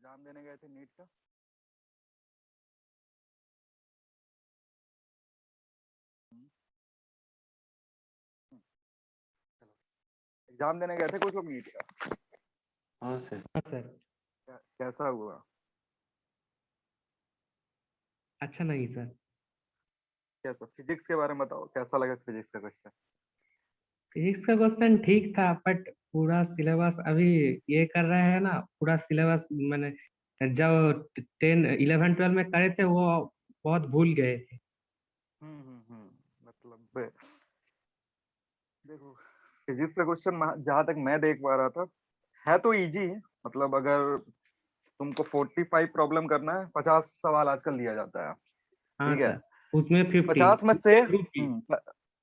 Exam देने गए थे नीट का? हम्म, हम्म, चलो। एग्जाम देने गए थे कुछ लोग नीट का? हाँ सर। हाँ सर। कैसा हुआ? अच्छा नहीं सर। कैसा? फिजिक्स के बारे में बताओ, कैसा लगा फिजिक्स का क्वेश्चन? फिजिक्स का क्वेश्चन ठीक था, बट पूरा सिलेबस अभी ये कर रहे हैं ना, पूरा सिलेबस मैंने जब 10 11 12 में करे थे वो बहुत भूल गए थे। मतलब देखो, फिजिक्स का क्वेश्चन जहां तक मैं देख पा रहा था है तो इजी। मतलब अगर तुमको 45 प्रॉब्लम करना है, 50 सवाल आजकल दिया जाता है, हाँ ठीक है? सर, उसमें 50 50 में से ग्रुप बी।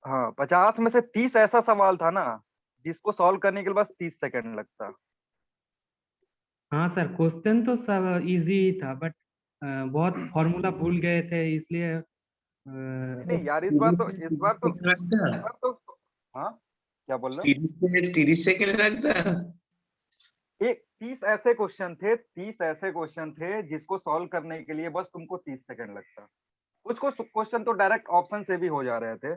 हाँ, 50 में से 30 ऐसा सवाल था ना जिसको सॉल्व करने के लिए बस 30 सेकंड लगता। हाँ सर, क्वेश्चन तो सब इजी ही था, बट बहुत फॉर्मूला भूल गए थे, इसलिए नहीं अ, नहीं यार, इस बार तो हाँ, क्या बोल रहे 30 सेकंड लगता है। हो? एक 30 ऐसे क्वेश्चन थे जिसको सॉल्व करने के लिए बस तुमको 30 सेकंड लगता। कुछ कुछ क्वेश्चन तो डायरेक्ट ऑप्शन से भी हो जा रहे थे।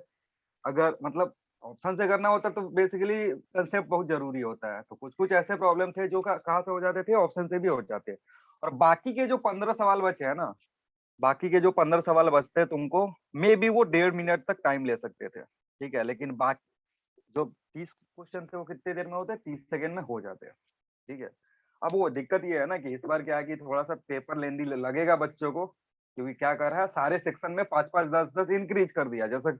अगर मतलब ऑप्शन से करना होता तो बेसिकली कंसेप्ट बहुत जरूरी होता है। तो कुछ कुछ ऐसे प्रॉब्लम थे जो कहाँ से हो जाते थे, ऑप्शन से भी हो जाते। और बाकी के जो 15 सवाल बचे हैं ना, बाकी के जो 15 सवाल बचते हैं तुमको, मे बी वो 1.5 मिनट तक टाइम ले सकते थे, ठीक है? लेकिन बाकी जो 30 क्वेश्चन थे वो कितने देर में होते हैं? 30 सेकंड में हो जाते हैं, ठीक है? अब वो दिक्कत ये है ना कि इस बार क्या है कि थोड़ा सा पेपर लेंदी लगेगा बच्चों को, क्योंकि क्या कर रहा है, सारे सेक्शन में 5 5 10 10 इंक्रीज कर दिया। जैसे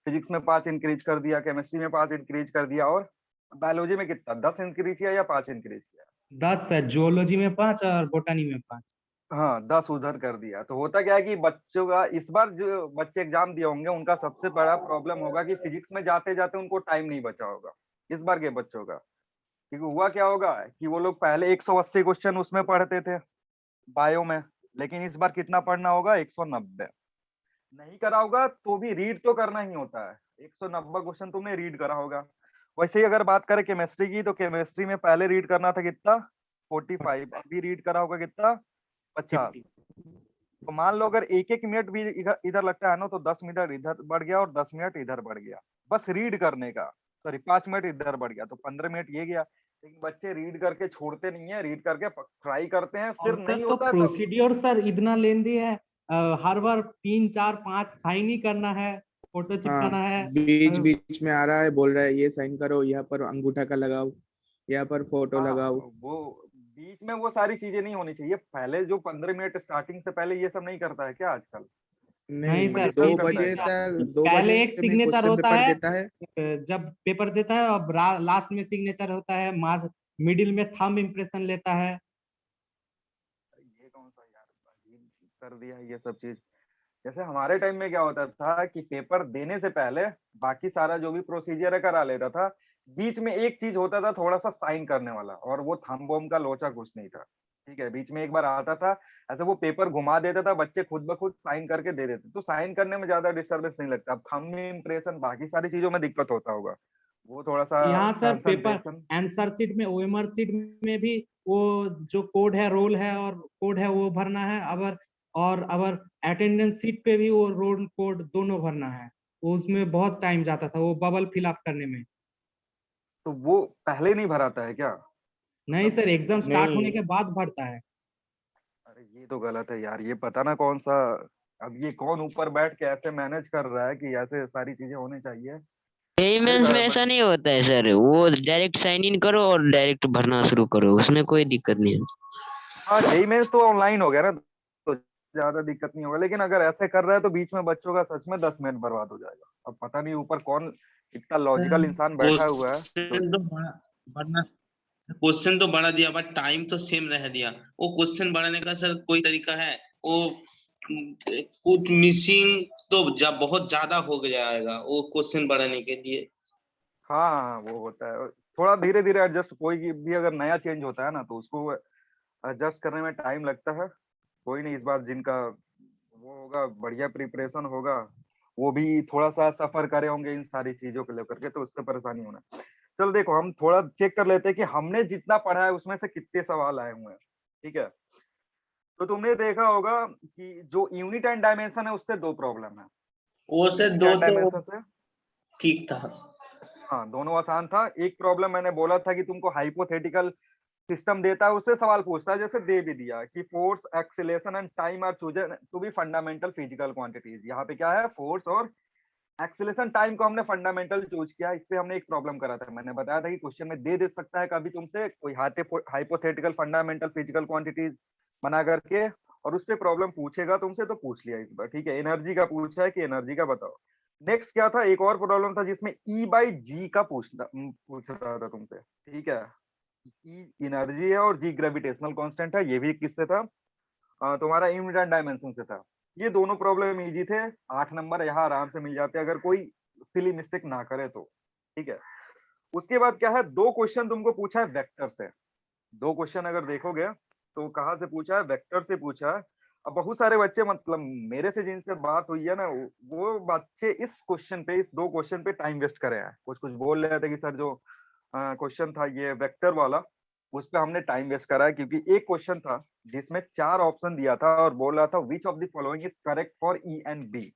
फिजिक्स में 5 इंक्रीज कर दिया, केमिस्ट्री में 5 इंक्रीज कर दिया, और बायोलॉजी में कितना 10 इंक्रीज किया या 5 इंक्रीज किया? 10 सर, जुअलोजी में 5 और बोटानी में 5। हाँ, 10 उधर कर दिया। तो होता क्या है कि बच्चों का इस बार जो बच्चे एग्जाम दिए होंगे उनका सबसे बड़ा प्रॉब्लम होगा कि फिजिक्स में जाते जाते उनको टाइम नहीं बचा होगा इस बार के बच्चों का। क्योंकि हुआ क्या होगा कि वो लोग पहले 180 क्वेश्चन उसमें पढ़ते थे, बायो में, लेकिन इस बार कितना पढ़ना होगा? 190। नहीं करा होगा तो भी रीड तो करना ही होता है। 190 क्वेश्चन तुमने रीड करा होगा। वैसे ही अगर बात करें केमिस्ट्री की, तो केमिस्ट्री में पहले रीड करना था कितना? 45। अभी रीड करा होगा कितना? 50। 50। तो मान लो अगर एक एक मिनट भी इधर इधर लगता है ना, तो 10 मिनट इधर बढ़ गया और 10 मिनट इधर बढ़ गया, बस रीड करने का। सॉरी, 5 मिनट इधर बढ़ गया, तो 15 मिनट ये गया। लेकिन बच्चे रीड करके छोड़ते नहीं है, रीड करके ट्राई करते हैं, और फिर सर नहीं तो होता है तब। प्रोसीड्योर सर इतना लेंदी है, हर बार 3 4 5 साइन ही करना है, फोटो हाँ, चिपकाना है। बीच बीच में आ रहा है, बोल रहा है ये साइन करो, यहाँ पर अंगूठा का लगाओ, यहाँ पर फोटो हाँ, लगाओ। वो बीच में वो सारी चीजें नहीं होनी चाहिए। पहले जो 15 मिनट स्टार्टिंग से पहले ये सब नहीं करता है क्या आजकल? नहीं नहीं, बीच में सर, डिस्टर्ब दो बीच करता बीच है बजे क्या? तक में 2 बजे पहले एक में सिग्नेचर क्वेश्चन होता पेपर है, देता है। जब पेपर देता है, और लास्ट में सिग्नेचर होता है, मास मिडिल में थंब इम्प्रेशन लेता है। ये कौन सा यार अजीब कर दिया है ये सब चीज। जैसे हमारे टाइम में क्या होता था कि पेपर देने से पहले बाकी सारा जो भी प्रोसीजर है करा लेता था। बीच में एक चीज होता था, थोड़ा सा साइन करने वाला, और वो थंब वंब का लोचा कुछ नहीं था, ठीक है? बीच में एक बार आता था, ऐसे वो पेपर घुमा देता था, बच्चे खुद ब खुद साइन करके दे देते, तो साइन करने में ज्यादा डिस्टर्बेंस नहीं लगता। अब थंब में इम्प्रेशन, बाकी सारी चीजों में दिक्कत होता होगा, वो थोड़ा सा यहाँ sir paper concentration. Answer sheet में, ओएमआर शीट में भी वो जो कोड है, रोल है और कोड है, वो भरना है। अगर अटेंडेंस शीट पे भी वो रोल कोड दोनों भरना है। वो उसमें बहुत टाइम जाता था वो बबल फिलअप करने में। तो वो पहले नहीं भराता है क्या? नहीं मतलब सर, एग्जाम स्टार्ट होने नहीं, के बाद भरता है। अरे ये तो गलत है यार, ये पता ना कौन सा। अब ये कौन ऊपर बैठ के ऐसे मैनेज कर रहा है कि ऐसे सारी चीजें होनी चाहिए? फिर पेमेंट्स में गड़बड़। ऐसा नहीं होता है सर, वो डायरेक्ट साइन इन करो और डायरेक्ट भरना शुरू करो, उसमें कोई दिक्कत नहीं है। हाँ, जेई मेंस तो ऑनलाइन हो गया ना, तो ज्यादा दिक्कत नहीं होगा। लेकिन अगर ऐसे कर रहा है तो बीच में बच्चों का सच में 10 मिनट बर्बाद हो जाएगा। अब पता नहीं ऊपर कौन इतना लॉजिकल इंसान बैठा हुआ है जो। क्वेश्चन तो बड़ा क्वेश्चन तो बढ़ा दिया, बट टाइम तो सेम रह दिया। वो क्वेश्चन बढ़ाने का सर कोई तरीका है? वो कुछ मिसिंग तो बहुत ज्यादा हो जाएगा वो क्वेश्चन बढ़ाने के लिए। हाँ हाँ हाँ, वो होता है। थोड़ा धीरे धीरे एडजस्ट, कोई भी अगर नया चेंज होता है ना तो उसको एडजस्ट करने में टाइम लगता है। कोई नहीं, इस बार जिनका वो होगा, बढ़िया प्रिपरेशन होगा, वो भी थोड़ा सा सफर करे होंगे इन सारी चीजों को लेकर के, तो उससे परेशानी होना। चलो देखो, हम थोड़ा चेक कर लेते हैं कि हमने जितना पढ़ा है उसमें से कितने सवाल आए हुए हैं, ठीक है? तो तुमने देखा होगा कि जो यूनिट एंड डायमेंशन है उससे दो प्रॉब्लम है। वो से यूनिट दो एंड तो डायमेंशन से ठीक था। हाँ दोनों आसान था। एक प्रॉब्लम मैंने बोला था कि तुमको हाइपोथेटिकल सिस्टम देता है, उससे सवाल पूछता है, जैसे दे भी दिया कि force, acceleration and time are chosen to be fundamental physical quantities. यहाँ पे क्या है, फोर्स और एक्सीलरेशन टाइम को हमने फंडामेंटल चूज किया। इस पे हमने एक प्रॉब्लम करा था, मैंने बताया था कि क्वेश्चन में दे सकता है कभी तुमसे कोई हाइपोथेटिकल फंडामेंटल फिजिकल क्वांटिटीज बना करके, और उस पे प्रॉब्लम पूछेगा तुमसे तो पूछ लिया इस बार। ठीक है, एनर्जी का पूछा है कि एनर्जी का बताओ। नेक्स्ट क्या था, एक और प्रॉब्लम था जिसमें E/G का पूछ रहा था तुमसे। ठीक है, ई एनर्जी है और जी ग्रेविटेशनल कांस्टेंट है, ये भी किससे था, तुम्हारा यूनिट एंड डायमेंशन से था। ये दोनों प्रॉब्लम इजी थे, 8 नंबर यहाँ आराम से मिल जाते अगर कोई सिली मिस्टेक ना करे तो। ठीक है, उसके बाद क्या है, दो क्वेश्चन तुमको पूछा है वेक्टर से। दो क्वेश्चन अगर देखोगे तो कहाँ से पूछा है, वेक्टर से पूछा है। अब बहुत सारे बच्चे, मतलब मेरे से जिनसे बात हुई है ना, वो बच्चे इस क्वेश्चन पे, इस दो क्वेश्चन पे टाइम वेस्ट कर रहे हैं। कुछ कुछ बोल रहे थे कि सर जो क्वेश्चन था ये वेक्टर वाला, उस पे हमने टाइम वेस्ट करा है, क्योंकि एक क्वेश्चन था जिसमें 4 ऑप्शन दिया था और बोल रहा था which of the following is correct for E and B.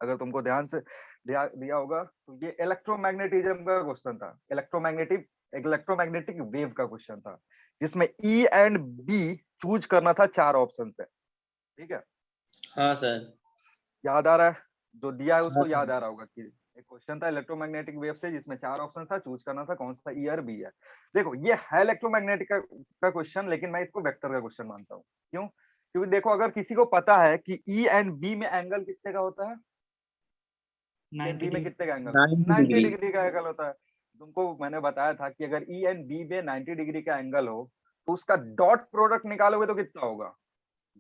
अगर तुमको ध्यान से दिया होगा तो ये इलेक्ट्रोमैग्नेटिज्म का क्वेश्चन था, इलेक्ट्रोमैग्नेटिक वेव का क्वेश्चन था, जिसमें ई एंड बी चूज करना था 4 ऑप्शन से। ठीक है, हाँ सर। याद आ रहा है, जो दिया है हाँ उसको सर। याद आ रहा होगा कि एक क्वेश्चन था इलेक्ट्रोमैग्नेटिक वेव से, जिसमें 4 ऑप्शन था, चूज करना था कौन सा, ई और बी है। देखो ये है इलेक्ट्रोमैग्नेटिक का क्वेश्चन, लेकिन मैं इसको वेक्टर का क्वेश्चन मानता हूँ। क्यों? क्योंकि देखो अगर किसी को पता है कि ई एंड बी में एंगल कितने का होता है, ई एंड 90 बी में डिग्री। कितने का एंगल, 90 90 डिग्री। डिग्री का एंगल होता है। तुमको मैंने बताया था कि अगर ई एंड बी में 90 डिग्री का एंगल हो तो उसका डॉट प्रोडक्ट निकालोगे तो कितना होगा,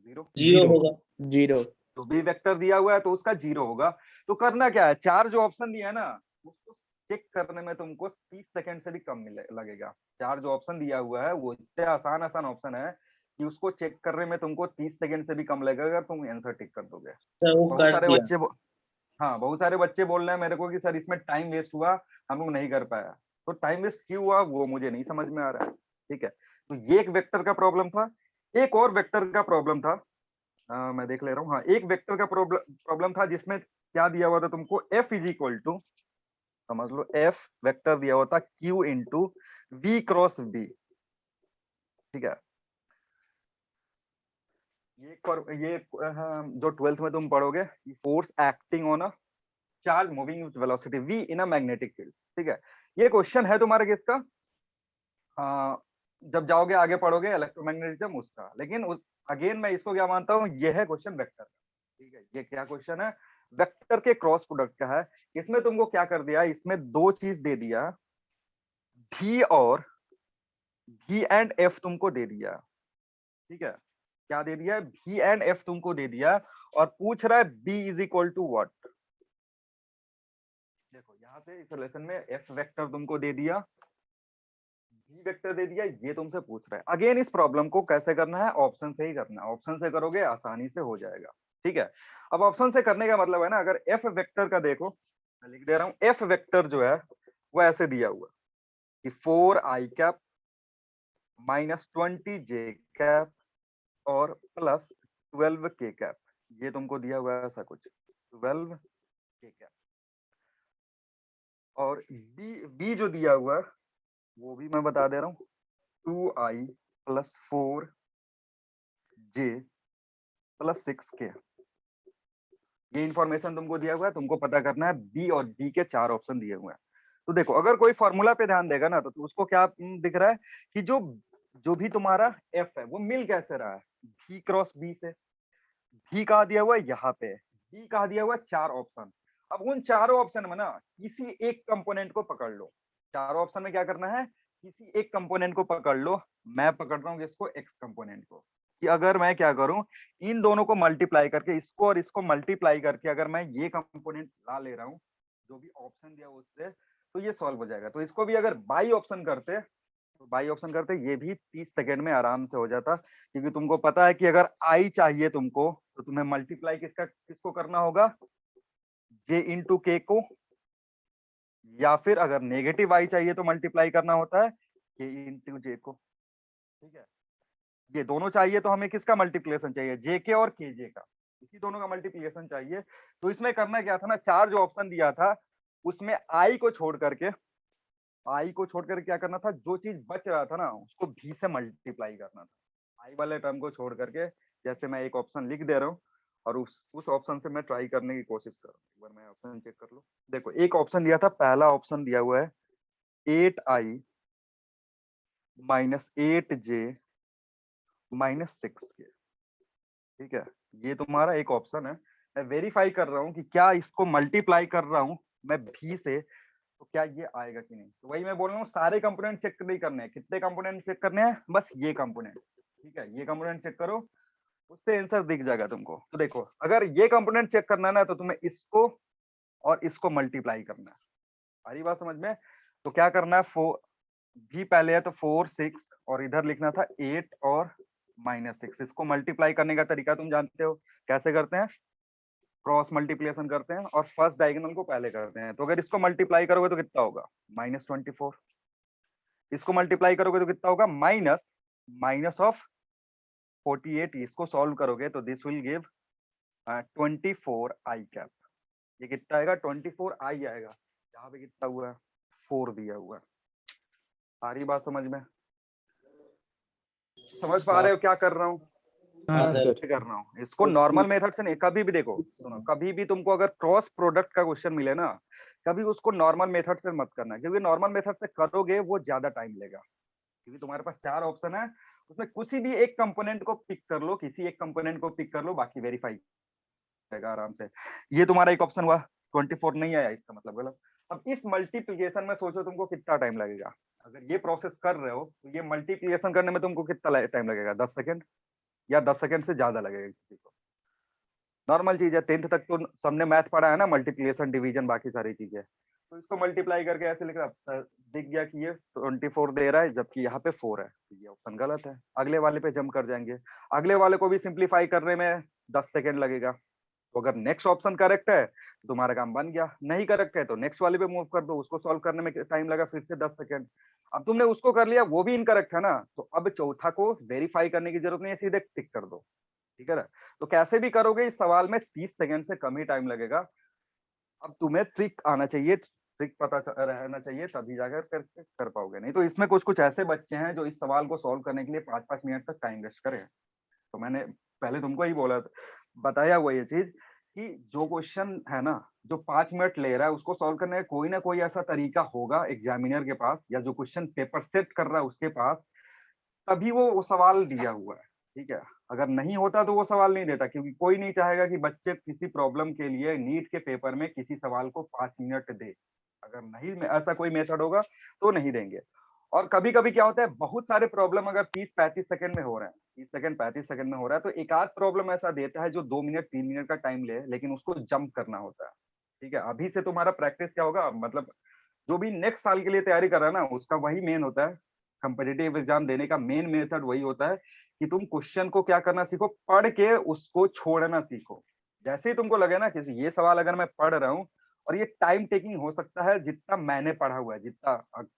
जीरो। जीरो होगा। जीरो। तो बी वेक्टर दिया हुआ है तो उसका जीरो होगा। तो करना क्या है, 4 जो ऑप्शन दिया है ना, उसको चेक करने में तुमको 30 सेकंड से भी कम लगेगा। 4 जो ऑप्शन दिया हुआ है वो इतने आसान आसान ऑप्शन है कि उसको चेक करने में तुमको 30 सेकंड से भी कम लगेगा अगर तुम आंसर टिक कर दोगे। सर वो बहुत कर सारे दिया। बच्चे हाँ बहुत सारे बच्चे बोल रहे हैं मेरे को कि सर इसमें टाइम वेस्ट हुआ, हम लोग नहीं कर पाया। तो टाइम वेस्ट क्यों हुआ वो मुझे नहीं समझ में आ रहा है। ठीक है, तो ये एक वेक्टर का प्रॉब्लम था। एक और वेक्टर का प्रॉब्लम था, मैं देख ले रहा हूँ। हाँ, एक वेक्टर का प्रॉब्लम था जिसमें क्या दिया हुआ था तुमको, एफ इज इक्वल टू, समझ लो एफ वेक्टर दिया हुआ था q into v cross B. ठीक है, ये जो 12th में तुम पढ़ोगे, force acting on a charge moving with velocity v in a magnetic field. ठीक है, ये क्वेश्चन है तुम्हारे किसका, जब जाओगे आगे पढ़ोगे इलेक्ट्रोमैग्नेटिज्म उसका। लेकिन उस अगेन मैं इसको क्या मानता हूँ, ये है क्वेश्चन वेक्टर का। ठीक है, ये क्या क्वेश्चन है, वेक्टर के क्रॉस प्रोडक्ट का है। इसमें तुमको क्या कर दिया, इसमें दो चीज दे दिया, भी और भी एंड एफ तुमको दे दिया। ठीक है, क्या दे दिया, भी एंड एफ तुमको दे दिया, और पूछ रहा है B is equal to what. देखो यहाँ से इस रिलेशन में एफ वेक्टर तुमको दे दिया, बी वेक्टर दे दिया, ये तुमसे पूछ रहा है। अगेन इस प्रॉब्लम को कैसे करना है, ऑप्शन से ही करना है। ऑप्शन से करोगे आसानी से हो जाएगा। ठीक है, अब ऑप्शन से करने का मतलब है ना, अगर एफ वेक्टर का देखो, मैं लिख दे रहा हूँ, एफ वेक्टर जो है वो ऐसे दिया हुआ कि 4i cap minus 20j cap और प्लस 12k कैप। ये तुमको दिया हुआ है ऐसा कुछ, 12k कैप। और बी जो दिया हुआ है वो भी मैं बता दे रहा हूँ, 2i plus 4j plus 6k। ये इंफॉर्मेशन तुमको दिया हुआ है, तुमको पता करना है। बी और डी के 4 ऑप्शन दिए हुए हैं। तो देखो अगर कोई फॉर्मूला पे ध्यान देगा ना तो उसको क्या दिख रहा है कि जो जो भी तुम्हारा एफ है वो मिल कैसे रहा है, भी क्रॉस बी से। भी कहा दिया हुआ है यहाँ पे, बी कहा दिया हुआ है 4 ऑप्शन। अब उन चारों ऑप्शन में ना किसी एक कंपोनेंट को पकड़ लो। चारों ऑप्शन में क्या करना है, किसी एक कंपोनेंट को पकड़ लो। मैं पकड़ रहा हूँ इसको, एक्स कंपोनेंट को, कि अगर मैं क्या करूं, इन दोनों को मल्टीप्लाई करके, इसको और इसको मल्टीप्लाई करके अगर मैं ये कंपोनेंट ला ले रहा हूँ जो भी ऑप्शन दिया उससे, तो ये सॉल्व हो जाएगा। तो इसको भी अगर बाई ऑप्शन करते, तो बाई ऑप्शन करते ये भी 30 सेकेंड में आराम से हो जाता। क्योंकि तुमको पता है कि अगर आई चाहिए तुमको तो तुम्हें मल्टीप्लाई किसको करना होगा, जे इंटू के को, या फिर अगर नेगेटिव आई चाहिए तो मल्टीप्लाई करना होता है के इंटू जे को। ठीक है, ये दोनों चाहिए तो हमें किसका मल्टीप्लिकेशन चाहिए, जेके और केजे का, इसी दोनों का मल्टीप्लिकेशन चाहिए। तो इसमें करना क्या था ना, 4 जो ऑप्शन दिया था उसमें आई को छोड़ करके क्या करना था, जो चीज बच रहा था ना उसको भी से मल्टीप्लाई करना था। आई वाले टर्म को छोड़ करके, जैसे मैं एक ऑप्शन लिख दे रहा हूँ और उस ऑप्शन से मैं ट्राई करने की कोशिश कर रहा हूँ। एक बार मैं ऑप्शन चेक कर लूँ। देखो एक ऑप्शन दिया था, पहला ऑप्शन दिया हुआ है 8i minus 8j minus 6k। ठीक है, ये तुम्हारा एक ऑप्शन है। मैं वेरीफाई कर रहा हूँ कि क्या इसको मल्टीप्लाई कर रहा हूँ मैं भी से, तो क्या ये आएगा कि नहीं। तो वही मैं बोल रहा हूँ, सारे कंपोनेंट चेक नहीं करने हैं। कितने कंपोनेंट चेक करने हैं, बस ये कंपोनेंट। ठीक है, ये कंपोनेंट चेक करो, उससे आंसर दिख जाएगा तुमको। तो देखो अगर ये कंपोनेंट चेक करना है ना, तो तुम्हें इसको और इसको मल्टीप्लाई करना है। सारी बात समझ में। तो क्या करना है, 4 भी पहले है तो 4 6 और इधर लिखना था 8 और -6। इसको मल्टीप्लाई करने का तरीका तुम जानते हो कैसे करते हैं, क्रॉस मल्टीप्लिकेशन करते हैं और फर्स्ट डायगोनल को पहले करते हैं। तो अगर इसको मल्टीप्लाई करोगे तो कितना होगा, -24। इसको मल्टीप्लाई करोगे तो कितना होगा, माइनस ऑफ 48। इसको सॉल्व करोगे तो this will give 24i cap. ये कितना आएगा, 24i आएगा। यहाँ पे कितना हुआ है, 4 दिया हुआ है। सारी बात समझ में, समझ पा रहे हो क्या कर रहा हूँ, हाँ हाँ सर। सर। कैसे कर रहा हूँ इसको। नॉर्मल मेथड से नहीं, कभी भी देखो सुनो, कभी भी तुमको अगर क्रॉस प्रोडक्ट का क्वेश्चन मिले ना, कभी उसको नॉर्मल मेथड से मत करना, क्योंकि नॉर्मल मेथड से करोगे वो ज्यादा टाइम लेगा। क्योंकि तुम्हारे पास 4 ऑप्शन है, उसमें किसी भी एक कंपोनेंट को पिक कर लो, किसी एक कंपोनेंट को पिक कर लो, बाकी वेरीफाई जाएगा आराम से। ये तुम्हारा एक ऑप्शन हुआ, 24 नहीं आया, इसका मतलब गलत। अब इस मल्टीप्लिकेशन में सोचो तुमको कितना टाइम लगेगा। अगर ये प्रोसेस कर रहे हो तो ये मल्टीप्लिकेशन करने में तुमको कितना टाइम लगेगा, 10 सेकंड या 10 सेकंड से ज्यादा लगेगा किसी को। नॉर्मल चीज है, 10th तक तो सबने मैथ पढ़ा है ना, मल्टीप्लिकेशन डिवीजन बाकी सारी चीजें। तो इसको मल्टीप्लाई करके ऐसे लिख रहा, दिख गया कि ये 24 दे रहा है जबकि यहाँ पे 4 है, तो ये ऑप्शन गलत है। अगले वाले पे जंप कर जाएंगे, अगले वाले को भी सिंप्लीफाई करने में 10 सेकंड लगेगा। तो अगर नेक्स्ट ऑप्शन करेक्ट है तो तुम्हारा काम बन गया, नहीं करेक्ट है तो नेक्स्ट वाले पे मूव कर दो, उसको सॉल्व करने में टाइम लगा फिर से 10 सेकंड। अब तुमने उसको कर लिया, वो भी इनकरेक्ट है ना, तो अब चौथा को वेरीफाई करने की जरूरत नहीं है, सीधे टिक कर दो। ठीक है ना। तो कैसे भी करोगे इस सवाल में 30 सेकंड से कम ही टाइम लगेगा। अब तुम्हें ट्रिक आना चाहिए, ट्रिक पता रहना चाहिए, तभी जाकर कर पाओगे। नहीं तो इसमें कुछ कुछ ऐसे बच्चे हैं जो इस सवाल को सॉल्व करने के लिए 5-5 मिनट तक टाइम वेस्ट करें। तो मैंने पहले तुमको ही बोला, बताया हुआ ये चीज कि जो क्वेश्चन है ना, जो 5 मिनट ले रहा है उसको सॉल्व करने का कोई ना कोई ऐसा तरीका होगा एग्जामिनर के पास, या जो क्वेश्चन पेपर सेट कर रहा है उसके पास, तभी वो सवाल दिया हुआ है। ठीक है, अगर नहीं होता तो वो सवाल नहीं देता, क्योंकि कोई नहीं चाहेगा कि बच्चे किसी प्रॉब्लम के लिए नीट के पेपर में किसी सवाल को 5 मिनट दे। अगर नहीं ऐसा कोई मेथड होगा तो नहीं देंगे। और कभी कभी क्या होता है, बहुत सारे प्रॉब्लम अगर 30-35 सेकंड में हो रहे हैं, 30 सेकंड 35 सेकंड में हो रहा है, तो एक आध प्रॉब्लम ऐसा देता है जो 2 मिनट 3 मिनट का टाइम ले, लेकिन उसको जंप करना होता है। ठीक है, अभी से तुम्हारा प्रैक्टिस क्या होगा, मतलब जो भी नेक्स्ट साल के लिए तैयारी कर रहा है ना, उसका वही मेन होता है। कंपिटिटिव एग्जाम देने का मेन मेथड वही होता है कि तुम क्वेश्चन को क्या करना सीखो, पढ़ के उसको छोड़ना सीखो। जैसे ही तुमको लगे ना कि ये सवाल अगर मैं पढ़ रहा हूँ और ये टाइम टेकिंग हो सकता है जितना मैंने पढ़ा हुआ है, जितना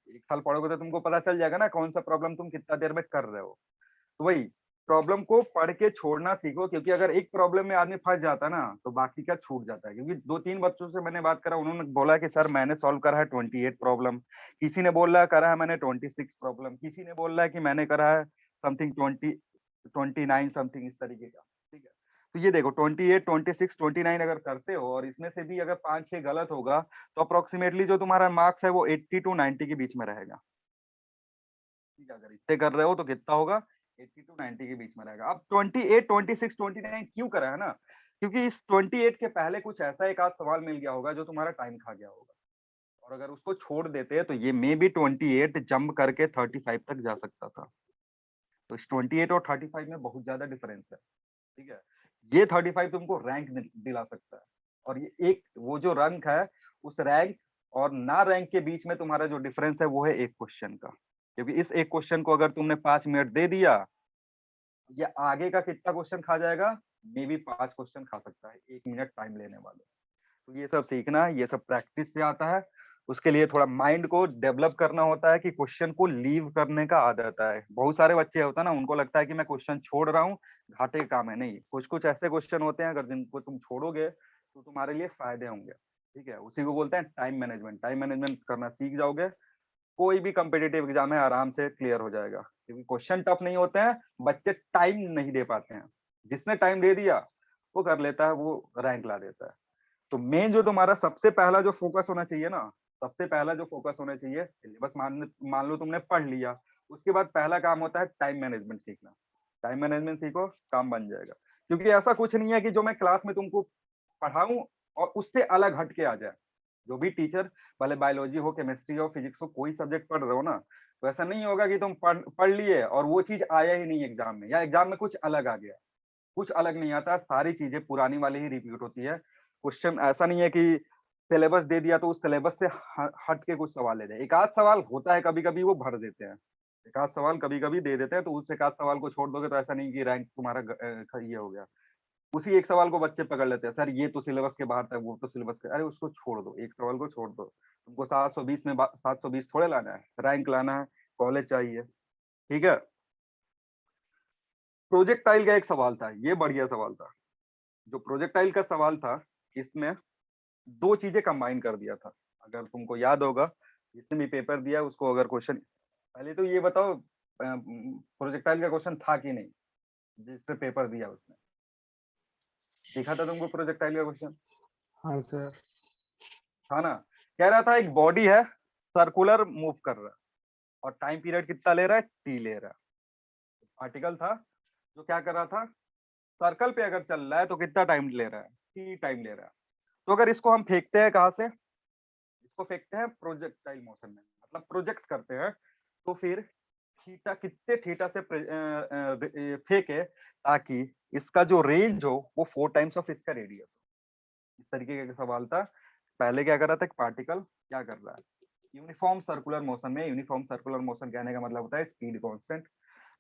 एक साल पढ़ोगे तो तुमको पता चल जाएगा ना कौन सा प्रॉब्लम तुम कितना देर में कर रहे हो। तो वही प्रॉब्लम को पढ़ के छोड़ना सीखो, क्योंकि अगर एक प्रॉब्लम में आदमी फंस जाता है ना तो बाकी का छूट जाता है। क्योंकि 2-3 बच्चों से मैंने बात करा, उन्होंने बोला कि सर मैंने सॉल्व करा है 28 प्रॉब्लम, किसी ने बोल रहा है करा है मैंने 26 प्रॉब्लम, किसी ने बोल रहा है कि मैंने करा है समथिंग 29 समथिंग, इस तरीके का। ठीक है, तो ये देखो 28 26 29 अगर करते हो और इसमें से भी अगर 5-6 गलत होगा तो अप्रोक्सीमेटली जो तुम्हारा मार्क्स है वो 80 to 90 के बीच में रहेगा। ठीक है, अगर इतने कर रहे हो तो कितना होगा, 80 to 90 के बीच में रहेगा। अब 28 26 29 क्यों करा है ना, क्योंकि इस 28 के पहले कुछ ऐसा एक आध सवाल मिल गया होगा जो तुम्हारा टाइम खा गया होगा, और अगर उसको छोड़ देते तो ये मे बी 28 जंप करके 35 तक जा सकता था। तो इस 28 और 35 में बहुत ज्यादा डिफरेंस है। ठीक है, ये 35 तुमको रैंक दिला सकता है, और ये एक वो जो रैंक है, उस रैंक और ना रैंक के बीच में तुम्हारा जो डिफरेंस है वो है एक क्वेश्चन का। क्योंकि इस एक क्वेश्चन को अगर तुमने 5 मिनट दे दिया, ये आगे का कितना क्वेश्चन खा जाएगा, मे बी 5 क्वेश्चन खा सकता है 1 मिनट टाइम लेने वाले। तो ये सब सीखना है, ये सब प्रैक्टिस से आता है। उसके लिए थोड़ा माइंड को डेवलप करना होता है कि क्वेश्चन को लीव करने का आदत है। बहुत सारे बच्चे होता है ना, उनको लगता है कि मैं क्वेश्चन छोड़ रहा हूँ, घाटे का काम है। नहीं, कुछ कुछ ऐसे क्वेश्चन होते हैं अगर जिनको तुम छोड़ोगे तो तुम्हारे लिए फायदे होंगे। ठीक है, उसी को बोलते हैं टाइम मैनेजमेंट। टाइम मैनेजमेंट करना सीख जाओगे, कोई भी कम्पिटेटिव एग्जाम है आराम से क्लियर हो जाएगा, क्योंकि क्वेश्चन टफ नहीं होते हैं, बच्चे टाइम नहीं दे पाते हैं। जिसने टाइम दे दिया वो कर लेता है, वो रैंक ला देता है। तो मेन जो तुम्हारा सबसे पहला जो फोकस होना चाहिए ना, सबसे पहला जो फोकस होना चाहिए, सिलेबस मान लो तुमने पढ़ लिया, उसके बाद पहला काम होता है टाइम मैनेजमेंट सीखना। टाइम मैनेजमेंट सीखो, काम बन जाएगा। क्योंकि ऐसा कुछ नहीं है कि जो मैं क्लास में तुमको पढ़ाऊं और उससे अलग हट के आ जाए। जो भी टीचर, भले बायोलॉजी हो, केमिस्ट्री हो, फिजिक्स हो, कोई सब्जेक्ट पढ़ रहे हो ना, तो ऐसा नहीं होगा कि तुम पढ़ लिए और वो चीज आया ही नहीं एग्जाम में, या एग्जाम में कुछ अलग आ गया। कुछ अलग नहीं आता, सारी चीजें पुरानी वाली ही रिपीट होती है। क्वेश्चन ऐसा नहीं है कि सिलेबस दे दिया तो उस सिलेबस से हट के कुछ सवाल ले जाए। एक आध सवाल होता है, कभी कभी वो भर देते हैं, एक आध सवाल कभी कभी दे देते हैं, तो उस एक आध सवाल को छोड़ दोगे तो ऐसा नहीं कि रैंक तुम्हारा ये हो गया। उसी एक सवाल को बच्चे पकड़ लेते हैं, सर ये तो सिलेबस के बाहर था, वो तो सिलेबस के, अरे उसको छोड़ दो, एक सवाल को छोड़ दो। तुमको 720 में 720 थोड़े लाना है, रैंक लाना है, कॉलेज चाहिए। ठीक है, प्रोजेक्टाइल का एक सवाल था, ये बढ़िया सवाल था। जो प्रोजेक्टाइल का सवाल था, इसमें दो चीजें कंबाइन कर दिया था। अगर तुमको याद होगा, जिसने भी पेपर दिया उसको अगर क्वेश्चन, पहले तो ये बताओ प्रोजेक्टाइल का क्वेश्चन था कि नहीं, जिससे पेपर दिया उसने दिखा था तुमको प्रोजेक्टाइल का क्वेश्चन? हाँ सर। था ना? कह रहा था एक बॉडी है, सर्कुलर मूव कर रहा है और टाइम पीरियड कितना ले रहा है, टी ले रहा है। आर्टिकल था जो क्या कर रहा था, सर्कल पे अगर चल रहा है तो कितना टाइम ले रहा है, टी टाइम ले रहा है। तो अगर इसको हम फेंकते हैं कहाँ से, इसको फेंकते हैं प्रोजेक्टाइल मोशन में, मतलब प्रोजेक्ट करते हैं, तो फिर थीटा कितने थीटा से फेंके ताकि इसका जो रेंज हो वो 4 टाइम्स ऑफ इसका रेडियस हो। इस तरीके का सवाल था। पहले क्या कर रहा था, एक पार्टिकल क्या कर रहा है, यूनिफॉर्म सर्कुलर मोशन में। यूनिफॉर्म सर्कुलर मोशन कहने का मतलब होता है स्पीड कांस्टेंट।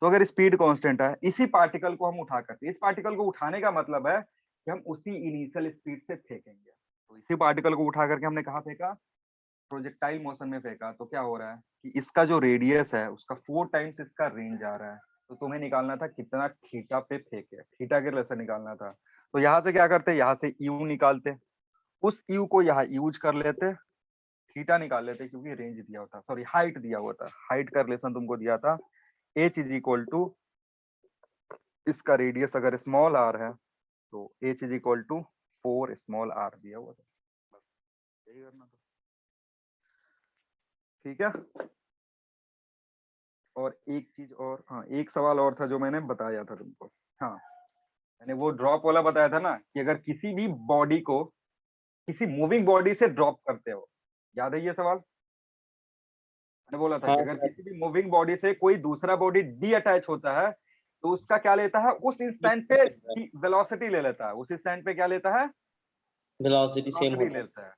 तो अगर स्पीड कांस्टेंट है, इसी पार्टिकल को हम उठा करते, इस पार्टिकल को उठाने का मतलब है कि हम उसी इनिशियल स्पीड से फेंकेंगे। तो इसी पार्टिकल को उठा करके हमने कहा फेंका, प्रोजेक्टाइल मोशन में फेंका। तो क्या हो रहा है कि इसका जो रेडियस है उसका 4 टाइम्स इसका रेंज आ रहा है। तो तुम्हें निकालना था कितना थीटा पे फेंके, थीटा के लिए से निकालना था। तो यहाँ से क्या करते, यहाँ से यू निकालते, उस यू को यहाँ यूज कर लेते, थीटा निकाल लेते, क्योंकि रेंज दिया होता, सॉरी हाइट दिया हुआ था, हाइट का रिलेशन तुमको दिया था, h इज इक्वल टू इसका रेडियस अगर स्मॉल आर है तो h is equal to 4 small r दिया हुआ था। बस यही करना था। ठीक है, और एक चीज और, हाँ एक सवाल और था जो मैंने बताया था तुमको। हाँ, मैंने वो ड्रॉप वाला बताया था ना, कि अगर किसी भी बॉडी को किसी मूविंग बॉडी से ड्रॉप करते हो, याद है ये सवाल? मैंने बोला था हाँ कि अगर सर। किसी भी मूविंग बॉडी से कोई दूसरा बॉडी डी अटैच होता है तो उसका क्या लेता है, उस इंस्टेंट पे वेलोसिटी ले लेता है, उस इंस्टेंट पे क्या लेता है, वेलोसिटी सेम वेलोसिटी होता है। लेता है।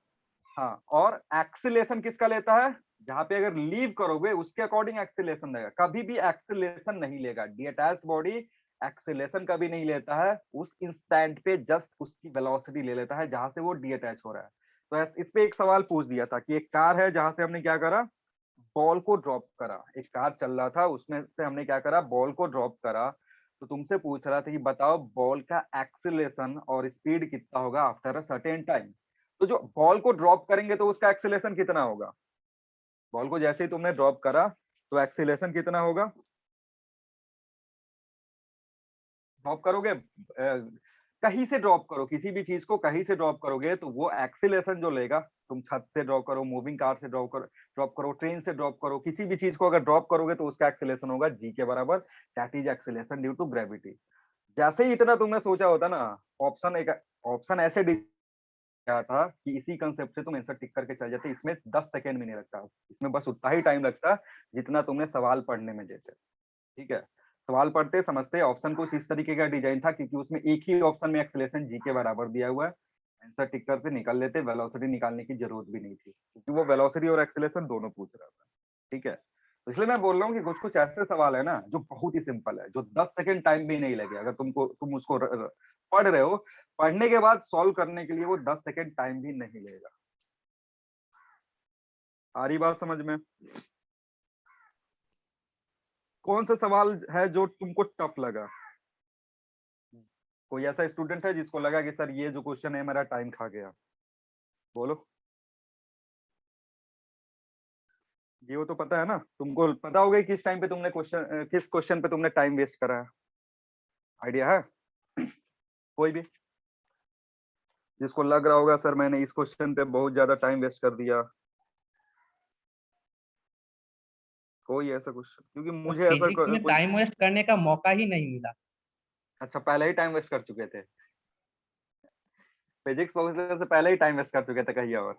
हाँ, और एक्सीलेशन किसका लेता है, जहां पे अगर लीव करोगे उसके अकॉर्डिंग एक्सीलेशन देगा, कभी भी एक्सीलेशन नहीं लेगा। डी अटैच्ड बॉडी एक्सीलेशन कभी नहीं लेता है, उस इंस्टेंट पे जस्ट उसकी वेलोसिटी ले लेता है जहां से वो डी अटैच हो रहा है। तो इस पे एक सवाल पूछ दिया था कि एक कार है जहां से हमने क्या करा, बॉल को ड्रॉप करा। एक कार चल रहा था, उसमें से हमने क्या करा, बॉल को ड्रॉप करा। तो तुमसे पूछ रहा था कि बताओ बॉल का एक्सीलरेशन और स्पीड कितना होगा आफ्टर अ सर्टेन टाइम। तो जो बॉल को ड्रॉप करेंगे तो उसका एक्सीलरेशन कितना होगा, बॉल को जैसे ही तुमने ड्रॉप करा तो एक्सीलरेशन कितना होगा, ड्रॉप करोगे कहीं से ड्रॉप करो, किसी भी चीज को कहीं से ड्रॉप करोगे तो वो एक्सीलरेशन जो लेगा, तुम छत से ड्रॉप करो, मूविंग कार से ड्रॉप करो, ट्रेन से ड्रॉप करो, किसी भी चीज को अगर ड्रॉप करोगे तो उसका एक्सीलरेशन होगा जी के बराबर, that is acceleration due to gravity. जैसे ही इतना तुमने सोचा होता ना, ऑप्शन ऐसे क्या था कि इसी कंसेप्ट से तुम आंसर टिक करके चल जाते, इसमें 10 सेकंड भी नहीं लगता, इसमें बस उतना ही टाइम लगता जितना तुमने सवाल पढ़ने में देते। ठीक है, सवाल पढ़ते समझते, ऑप्शन कुछ इस तरीके का डिजाइन था क्योंकि उसमें एक ही ऑप्शन में एक्सीलरेशन जी के बराबर दिया हुआ है, आंसर टिक करके निकाल लेते, वेलोसिटी निकालने की जरूरत भी नहीं थी क्योंकि वो वेलोसिटी और एक्सीलरेशन दोनों पूछ रहा था। ठीक है, तो इसलिए मैं बोल रहा हूँ कि कुछ कुछ ऐसे सवाल है ना जो बहुत ही सिंपल है, जो 10 सेकंड टाइम भी नहीं लगे, अगर तुम उसको पढ़ रहे हो, पढ़ने के बाद सॉल्व करने के लिए वो 10 सेकंड टाइम भी नहीं लगेगा। आ रही बात समझ में? कौन सा सवाल है जो तुमको टफ लगा? कोई ऐसा स्टूडेंट है जिसको लगा कि सर ये जो क्वेश्चन है मेरा टाइम खा गया? बोलो। ये वो तो पता है ना, तुमको पता होगा कि किस टाइम पे तुमने क्वेश्चन, किस क्वेश्चन पे तुमने टाइम वेस्ट करा है? आइडिया है? कोई भी जिसको लग रहा होगा सर मैंने इस क्वेश्चन पे बहुत ज्यादा टाइम वेस्ट कर दिया? कोई ऐसा क्वेश्चन? क्योंकि मुझे ऐसा फिजिक्स में कोई। टाइम वेस्ट करने का मौका ही नहीं मिला। अच्छा, पहले ही टाइम वेस्ट कर चुके थे? फिजिक्स पहुंचने से पहले ही टाइम वेस्ट कर चुके थे कहीं और?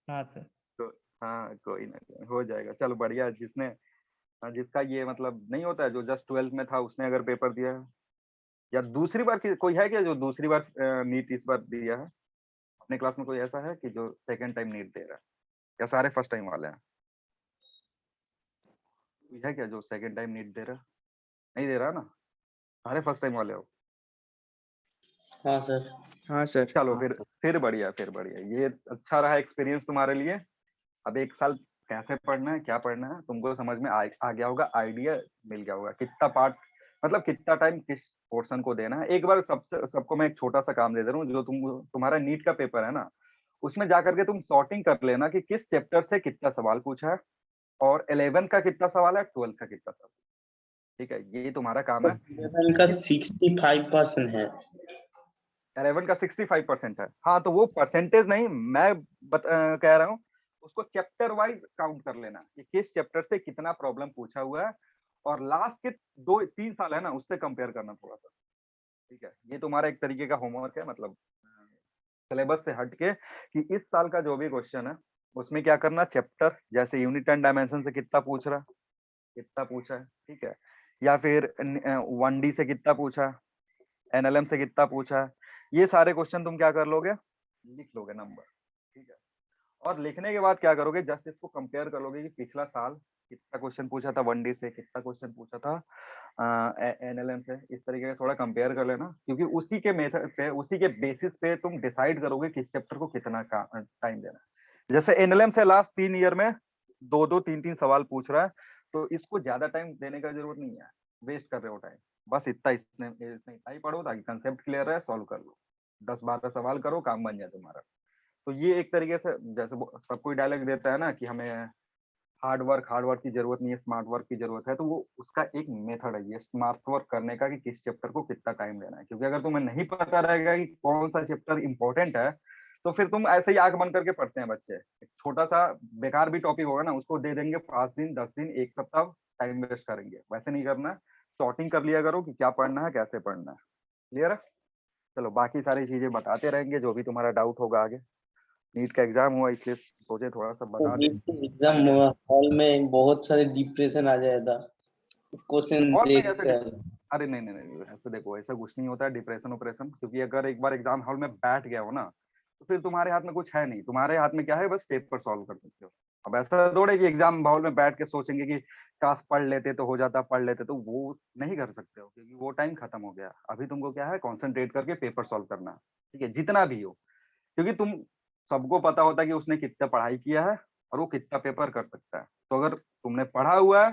हाँ सर। तो हाँ, कोई ना, कोई हो जाएगा, चलो बढ़िया। जिसने, जिसका ये मतलब नहीं होता है, जो जस्ट 12th में था उसने अगर पेपर दिया है, या दूसरी बार कोई है क्या जो दूसरी बार नीट इस बार दिया है अपने क्लास में? कोई ऐसा है कि जो सेकंड टाइम नीट दे रहा है, या सारे फर्स्ट टाइम वाले हैं? कोई है क्या जो सेकंड टाइम नीट दे रहा है? नहीं दे रहा ना, सारे फर्स्ट टाइम वाले हो? हाँ सर। हाँ सर। चलो फिर बढ़िया, फिर बढ़िया। ये अच्छा रहा एक्सपीरियंस तुम्हारे लिए। अब एक साल कैसे पढ़ना है, क्या पढ़ना है, तुमको समझ में आ गया होगा, आइडिया मिल गया होगा कितना पार्ट, मतलब कितना टाइम किस पोर्शन को देना है। एक बार सबको मैं एक छोटा सा काम दे दे रहा हूँ, जो तुम्हारा नीट का पेपर है ना, उसमें जाकर के तुम सॉर्टिंग कर लेना कि किस चैप्टर से कितना सवाल पूछा है, और 11 का कितना सवाल है, 12 का कितना सवाल। ठीक है, ये तुम्हारा काम है। इनका 65% है। 11 का 65% है। हाँ, तो वो परसेंटेज नहीं, मैं कह रहा हूँ उसको चैप्टर वाइज काउंट कर लेना कि किस चैप्टर से कितना प्रॉब्लम पूछा हुआ है, और लास्ट के 2-3 साल है ना उससे कंपेयर करना थोड़ा सा। ठीक है, ये तुम्हारा एक तरीके का होमवर्क है, मतलब सिलेबस से हट के, कि इस साल का जो भी क्वेश्चन है उसमें क्या करना, चैप्टर जैसे यूनिट एंड डायमेंशन से कितना पूछ रहा, कितना पूछा है, ठीक है, या फिर 1D से कितना पूछा है, एनएलएम से कितना पूछा है, ये सारे क्वेश्चन तुम क्या कर लोगे, लिख लोगे नंबर। ठीक है, और लिखने के बाद क्या करोगे, जस्ट इसको कंपेयर कर लोगे कि पिछला साल कितना क्वेश्चन पूछा था 1D से, कितना क्वेश्चन पूछा था एनएलएम से, इस तरीके का थोड़ा कंपेयर कर लेना, क्योंकि उसी के मेथड पे, उसी के बेसिस पे तुम डिसाइड करोगे किस चैप्टर को कितना टाइम देना है। जैसे एनएलएम से लास्ट 3 ईयर में 2-2, 3-3 सवाल पूछ रहा है, तो इसको ज्यादा टाइम देने का जरूरत नहीं है, वेस्ट कर रहे हो टाइम। बस इतना, इसमें इतना ही पढ़ो ताकि कंसेप्ट क्लियर है, सॉल्व कर लो, 10-12 सवाल करो, काम बन जाए तुम्हारा। तो ये एक तरीके से, जैसे सब कोई डायलॉग देता है ना कि हमें हार्ड वर्क की जरूरत नहीं है, स्मार्ट वर्क की जरूरत है, तो वो उसका एक मेथड है ये स्मार्ट वर्क करने का, कि किस चैप्टर को कितना टाइम देना है। क्योंकि अगर तुम्हें नहीं पता रहेगा कि कौन सा चैप्टर इंपॉर्टेंट है, तो फिर तुम ऐसे ही आंख बंद करके पढ़ते हैं बच्चे, एक छोटा सा बेकार भी टॉपिक होगा ना उसको दे देंगे 5 दिन, 10 दिन, 1 सप्ताह टाइम वेस्ट करेंगे। वैसे नहीं करना, सॉर्टिंग कर लिया करो कि क्या पढ़ना है, कैसे पढ़ना है। क्लियर है? चलो, बाकी सारी चीजें बताते रहेंगे, जो भी तुम्हारा डाउट होगा आगे। नीट का एग्जाम हुआ इसलिए सोचे थोड़ा सा बता दें। एग्जाम हॉल में बहुत सारे डिप्रेशन आ जाएगा क्वेश्चन और नहीं देख ऐसे, कर। अरे नहीं नहीं नहीं, ऐसे देखो, ऐसा कुछ नहीं होता है डिप्रेशन ऑपरेशन, क्योंकि अगर एक बार एग्जाम हॉल में बैठ गया हो ना, तो फिर तुम्हारे हाथ में कुछ है नहीं, तुम्हारे हाथ में क्या है, बस पेपर सॉल्व कर सकते हो। अब ऐसा थोड़े कि एग्जाम हॉल में बैठ के सोचेंगे कि काश पढ़ लेते तो हो जाता, पढ़ लेते तो, वो नहीं कर सकते हो, क्योंकि वो टाइम खत्म हो गया। अभी तुमको क्या है, कॉन्सेंट्रेट करके पेपर सॉल्व करना है। ठीक है, जितना भी हो, क्योंकि तुम, सबको पता होता है कि उसने कितना पढ़ाई किया है और वो कितना पेपर कर सकता है। तो अगर तुमने पढ़ा हुआ है,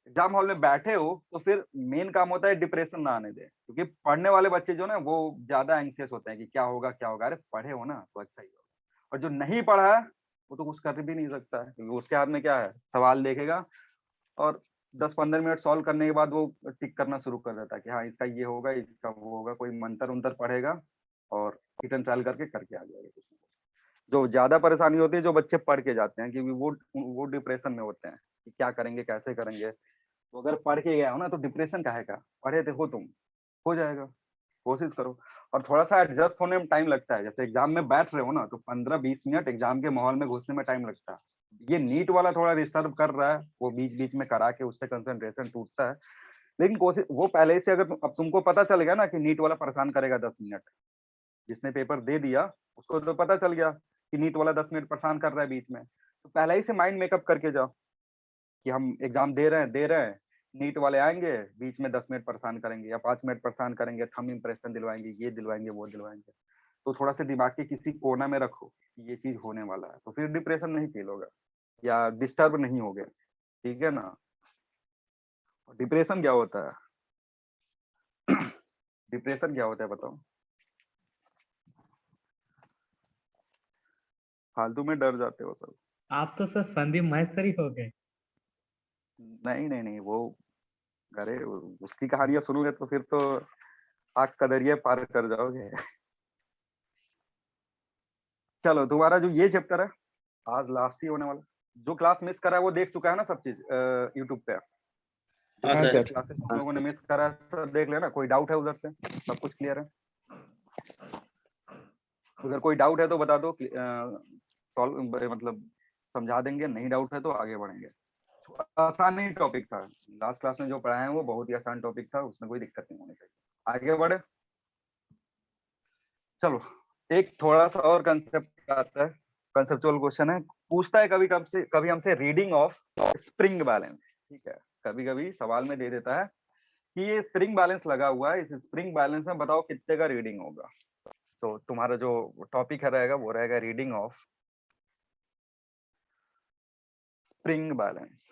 एग्जाम हॉल में बैठे हो, तो फिर मेन काम होता है डिप्रेशन ना आने दे, क्योंकि पढ़ने वाले बच्चे जो ना वो ज्यादा एंग्जियस होते हैं कि क्या होगा क्या होगा। अरे पढ़े हो ना तो अच्छा ही होगा, और जो नहीं पढ़ा है वो तो कुछ कर भी नहीं सकता है, क्योंकि उसके हाथ में क्या है, सवाल देखेगा और 10-15 मिनट सॉल्व करने के बाद वो टिक करना शुरू कर देता है कि हाँ इसका ये होगा, इसका वो होगा, कोई मंत्र उंतर पढ़ेगा और रिटर्न ट्रायल करके आ जाएगा कुछ ना कुछ। जो ज्यादा परेशानी होती है जो बच्चे पढ़ के जाते हैं, क्योंकि वो डिप्रेशन में होते हैं कि क्या करेंगे, कैसे करेंगे। तो अगर पढ़ के गया हो ना, तो डिप्रेशन काहे का, पढ़े थे हो तुम, हो जाएगा। कोशिश करो, और थोड़ा सा एडजस्ट होने में टाइम लगता है। जैसे एग्जाम में बैठ रहे हो ना, तो 15-20 मिनट एग्जाम के माहौल में घुसने में टाइम लगता है। ये नीट वाला थोड़ा डिस्टर्ब कर रहा है, वो बीच बीच में करा के उससे कंसंट्रेशन टूटता है। लेकिन कोशिश, वो पहले से अगर अब तुमको पता चल गया ना कि नीट वाला परेशान करेगा 10 मिनट, जिसने पेपर दे दिया उसको तो पता चल गया कि नीट वाला 10 मिनट परेशान कर रहा है बीच में, तो पहले ही से माइंड मेकअप करके जाओ कि हम एग्जाम दे रहे हैं, नीट वाले आएंगे बीच में 10 मिनट परेशान करेंगे या 5 मिनट परेशान करेंगे, थंब इम्प्रेशन दिलवाएंगे, ये दिलवाएंगे, वो दिलवाएंगे। तो थोड़ा सा दिमाग के किसी कोना में रखो कि ये चीज होने वाला है, तो फिर डिप्रेशन नहीं फील होगा। या डिस्टर्ब नहीं होगे, ठीक है ना। डिप्रेशन क्या होता है? डिप्रेशन क्या होता है बताओ? फालतू में डर जाते हो सब। आप तो सर संदीप महेश्वरी हो गए। नहीं नहीं नहीं, वो अरे उसकी कहानियां सुनोगे तो फिर तो आग का दरिया पार कर जाओगे। चलो तुम्हारा जो ये चैप्टर है आज लास्ट ही होने वाला। जो क्लास मिस करा है वो देख चुका है ना सब चीज यूट्यूब पे। हाँ हाँ सर। सर। क्लासेस तुम लोगों ने मिस करा है सब देख लेना। कोई डाउट है उधर से? सब कुछ क्लियर है? अगर कोई डाउट है तो बता दो, सॉल्व मतलब समझा देंगे। नहीं डाउट है तो आगे बढ़ेंगे। आसान ही टॉपिक था, लास्ट क्लास में जो पढ़ाए हैं वो बहुत ही आसान टॉपिक था, उसमें कोई दिक्कत नहीं होनी चाहिए। आगे बढ़े। चलो एक थोड़ा सा और कंसेप्ट आता है, कंसेप्चुअल क्वेश्चन है। पूछता है कभी हमसे रीडिंग ऑफ स्प्रिंग बैलेंस, ठीक है। कभी कभी सवाल में दे देता है कि ये स्प्रिंग बैलेंस लगा हुआ है, इस स्प्रिंग बैलेंस में बताओ कितने का रीडिंग होगा। तो तुम्हारा जो टॉपिक रहेगा वो रहेगा reading of spring balance.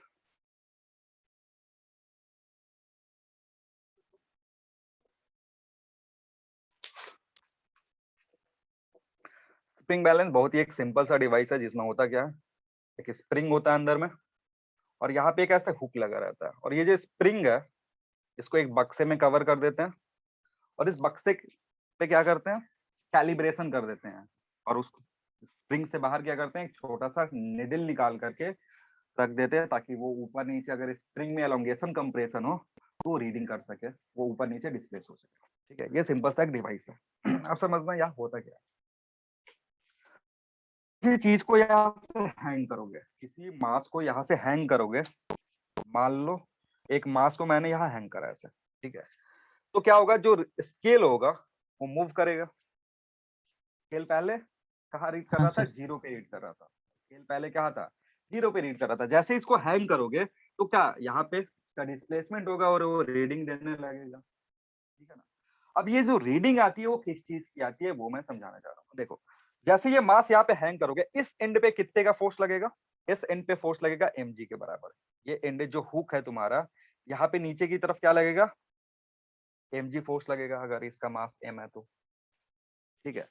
Spring balance बहुत ही एक सिंपल सा डिवाइस है जिसमें होता क्या है, एक स्प्रिंग होता है अंदर में और यहाँ पे एक ऐसा हुक लगा रहता है, और ये जो स्प्रिंग है इसको एक बक्से में कवर कर देते हैं और इस बक्से पे क्या करते हैं, कैलिब्रेशन कर देते हैं। और उस स्प्रिंग से बाहर क्या करते हैं, एक छोटा सा निडल निकाल करके रख देते हैं ताकि वो ऊपर नीचे अगर स्प्रिंग में एलोंगेशन कंप्रेशन हो तो वो रीडिंग कर सके, वो ऊपर नीचे डिस्प्लेस हो सके, ठीक है। ये सिंपल सा एक डिवाइस है। आप समझना यहाँ होता क्या है। किसी चीज को यहाँ से हैंग करोगे, किसी मास को यहाँ से हैंग करोगे, मान लो एक मास को मैंने यहाँ हैंग करा ऐसे, ठीक है। तो क्या होगा, जो स्केल होगा वो मूव करेगा। स्केल पहले कहाँ रीड कर हाँ रहा था, सर। जीरो पे रीड कर रहा था। स्केल पहले क्या था, जीरो पे रीड कर रहा था। जैसे इसको हैंग करोगे तो क्या यहाँ पे इसका डिस्प्लेसमेंट होगा और वो रीडिंग देने लगेगा, ठीक है ना। अब ये जो रीडिंग आती है वो किस चीज की आती है वो मैं समझाना चाह रहा हूँ। देखो जैसे ये मास यहाँ पे हैंग करोगे, इस एंड पे कितने का फोर्स लगेगा, इस एंड पे फोर्स लगेगा mg के बराबर। ये एंड जो हुक है तुम्हारा, यहाँ पे नीचे की तरफ क्या लगेगा, mg फोर्स लगेगा अगर इसका मास m है तो, ठीक है।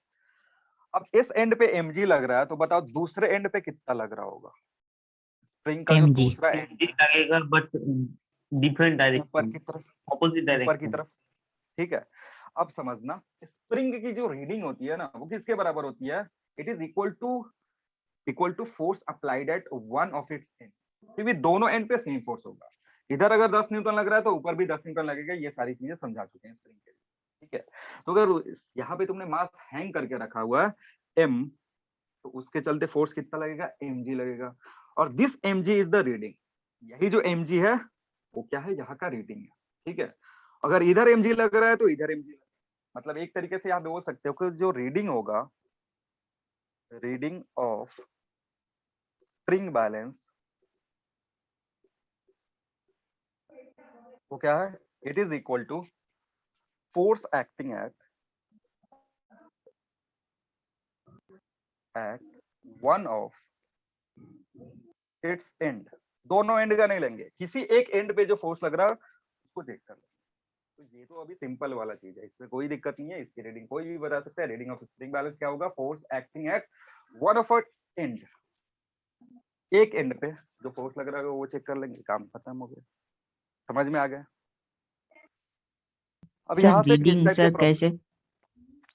अब इस एंड पे mg लग रहा है तो बताओ दूसरे एंड पे कितना लग रहा होगा। स्प्रिंग का जो mg दूसरा एंड है लगेगा बट डिफरेंट ऊपर डायरेक्शन, की तरफ, ऑपोजिट ऊपर की डायरेक्शन। तरफ, ठीक है। अब समझना स्प्रिंग की जो रीडिंग होती है ना वो किसके बराबर होती है, it is equal to force applied at one of its end, क्योंकि दोनों एंड पे सेम फोर्स होगा। इधर अगर 10 न्यूटन लग रहा है तो ऊपर भी 10 न्यूटन लगेगा। ये सारी चीजें समझा चुके हैं स्प्रिंग के लिए, ठीक है। तो अगर यहाँ पे तुमने मास हैंग करके रखा हुआ है m, तो उसके चलते फोर्स कितना लगेगा, mg लगेगा। और this mg is the reading, यही जो mg है वो क्या है, यहाँ का रीडिंग है, ठीक है। अगर इधर mg लग रहा है तो इधर mg लग रहा है। मतलब एक तरीके से आप बोल सकते हो कि जो रीडिंग होगा, रीडिंग ऑफ स्प्रिंग बैलेंस, वो क्या है, it is equal to force acting at one of its end. दोनों एंड का नहीं लेंगे, किसी एक एंड पे जो फोर्स लग रहा है उसको चेक कर लेंगे। तो ये तो अभी सिंपल वाला चीज है, इसमें कोई दिक्कत नहीं है। इसकी रीडिंग कोई भी बता सकता है। रीडिंग ऑफ स्प्रिंग बैलेंस क्या होगा, force acting at one of its and. एक एंड पे जो फोर्स लग रहा है वो चेक कर लेंगे, काम खत्म हो गया। समझ में आ गया। अब यहाँ से किस टाइप के कैसे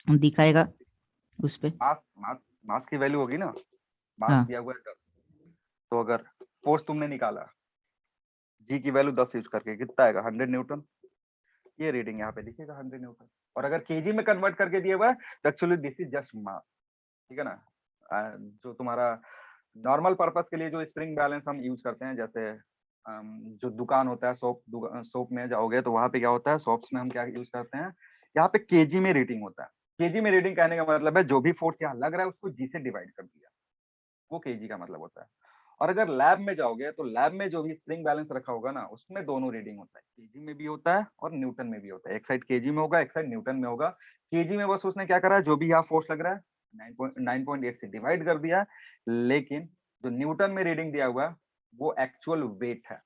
दिखाएगा उस पे? मास मास मास की वैल्यू होगी ना, मास हाँ। दिया हुआ है 10, तो अगर फोर्स तुमने निकाला जी की वैल्यू 10 यूज करके कितना आएगा, 100 न्यूटन। ये रीडिंग यहाँ पे लिखेगा 100 न्यूटन। और अगर केजी में कन्वर्ट करके दिया हुआ है तो एक्चुअली दिस इज जस्ट मास, ठीक है ना। जो तुम्हारा नॉर्मल पर्पस के लिए जो स्प्रिंग बैलेंस हम यूज करते हैं, जैसे जो दुकान होता है, शॉप में जाओगे तो वहां पे क्या होता है, शॉप्स में हम क्या यूज करते हैं, यहाँ पे केजी में रीडिंग होता है। केजी में रीडिंग कहने का मतलब है जो भी फोर्स यहाँ लग रहा है उसको जी से डिवाइड कर दिया, वो केजी का मतलब होता है। और अगर लैब में जाओगे तो लैब में जो भी स्प्रिंग बैलेंस रखा होगा ना उसमें दोनों रीडिंग होता है, केजी में भी होता है और न्यूटन में भी होता है। एक साइड केजी में होगा, एक साइड न्यूटन में होगा। केजी में बस उसने क्या करा है, जो भी यहाँ फोर्स लग रहा है 9.8 से डिवाइड कर दिया, लेकिन जो न्यूटन में रीडिंग दिया हुआ है वो एक्चुअल वेट है,